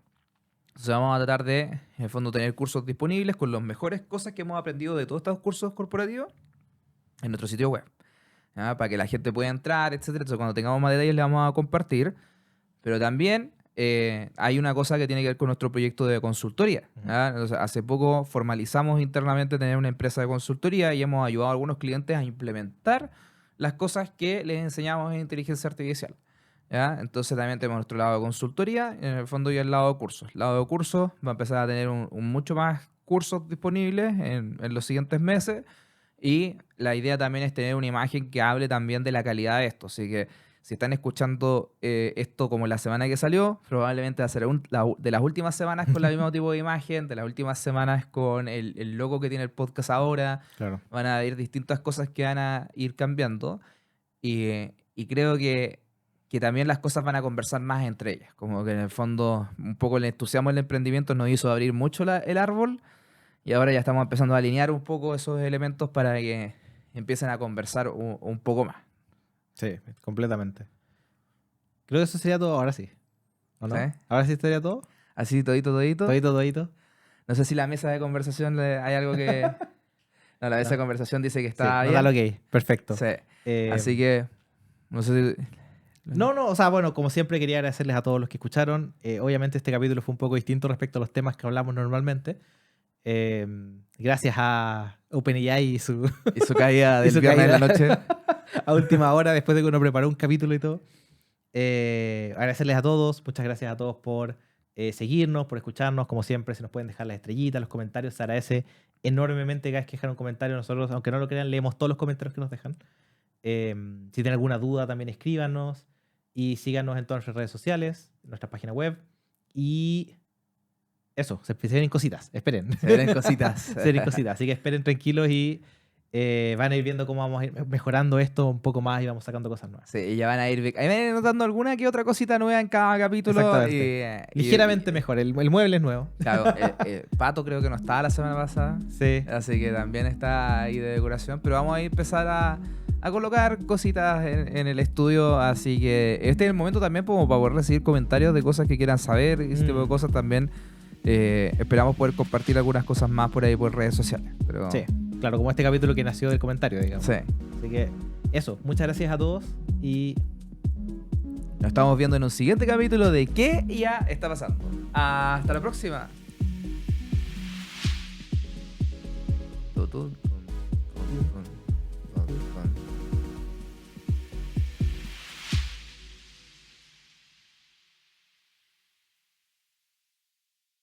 Entonces vamos a tratar de, en el fondo, tener cursos disponibles con las mejores cosas que hemos aprendido de todos estos cursos corporativos en nuestro sitio web, ¿ya? Para que la gente pueda entrar, etcétera. Entonces cuando tengamos más detalles les vamos a compartir. Pero también hay una cosa que tiene que ver con nuestro proyecto de consultoría, ¿ya? Entonces, hace poco formalizamos internamente tener una empresa de consultoría y hemos ayudado a algunos clientes a implementar las cosas que les enseñamos en inteligencia artificial, ¿ya? Entonces también tenemos nuestro lado de consultoría, en el fondo, y el lado de cursos. El lado de cursos va a empezar a tener mucho más cursos disponibles en los siguientes meses, y la idea también es tener una imagen que hable también de la calidad de esto. Así que si están escuchando esto como la semana que salió, probablemente va a ser de las últimas semanas con el mismo tipo de imagen, de las últimas semanas con el logo que tiene el podcast ahora. Claro. Van a haber distintas cosas que van a ir cambiando, y creo que también las cosas van a conversar más entre ellas. Como que en el fondo un poco el entusiasmo del emprendimiento nos hizo abrir mucho el árbol, y ahora ya estamos empezando a alinear un poco esos elementos para que empiecen a conversar un poco más. Sí, completamente. Creo que eso sería todo ahora sí. ¿O no? ¿Sí? ¿Ahora sí sería todo? Así, todito. Todito. No sé si la mesa de conversación hay algo que... No, la mesa de conversación dice que está bien. No da lo que perfecto. Sí. Así que... No sé si... No, o sea, bueno, como siempre quería agradecerles a todos los que escucharon. Obviamente este capítulo fue un poco distinto respecto a los temas que hablamos normalmente. Gracias a OpenAI y su caída del viernes en la noche. A última hora, después de que uno preparó un capítulo y todo. Agradecerles a todos. Muchas gracias a todos por seguirnos, por escucharnos. Como siempre, si nos pueden dejar las estrellitas, los comentarios, se agradece enormemente cada vez que dejan un comentario. Nosotros, aunque no lo crean, leemos todos los comentarios que nos dejan. Si tienen alguna duda, también escríbanos. Y síganos en todas nuestras redes sociales, en nuestra página web. Y eso, se vienen cositas. Esperen. Se vienen cositas. Se vienen cositas. Así que esperen tranquilos y van a ir viendo cómo vamos a ir mejorando esto un poco más y vamos sacando cosas nuevas. Sí, y ya van a ir notando alguna que otra cosita nueva en cada capítulo. Ligeramente mejor. El mueble es nuevo. Claro, Pato creo que no estaba la semana pasada. Sí. Así que también está ahí de decoración. Pero vamos a empezar a colocar cositas en el estudio. Así que este es el momento también como para poder recibir comentarios de cosas que quieran saber. Y ese tipo de cosas también. Esperamos poder compartir algunas cosas más por ahí por redes sociales. Pero... Sí. Claro, como este capítulo que nació del comentario, digamos. Sí. Así que eso, muchas gracias a todos y nos estamos viendo en un siguiente capítulo de ¿Qué ya está pasando? Hasta la próxima.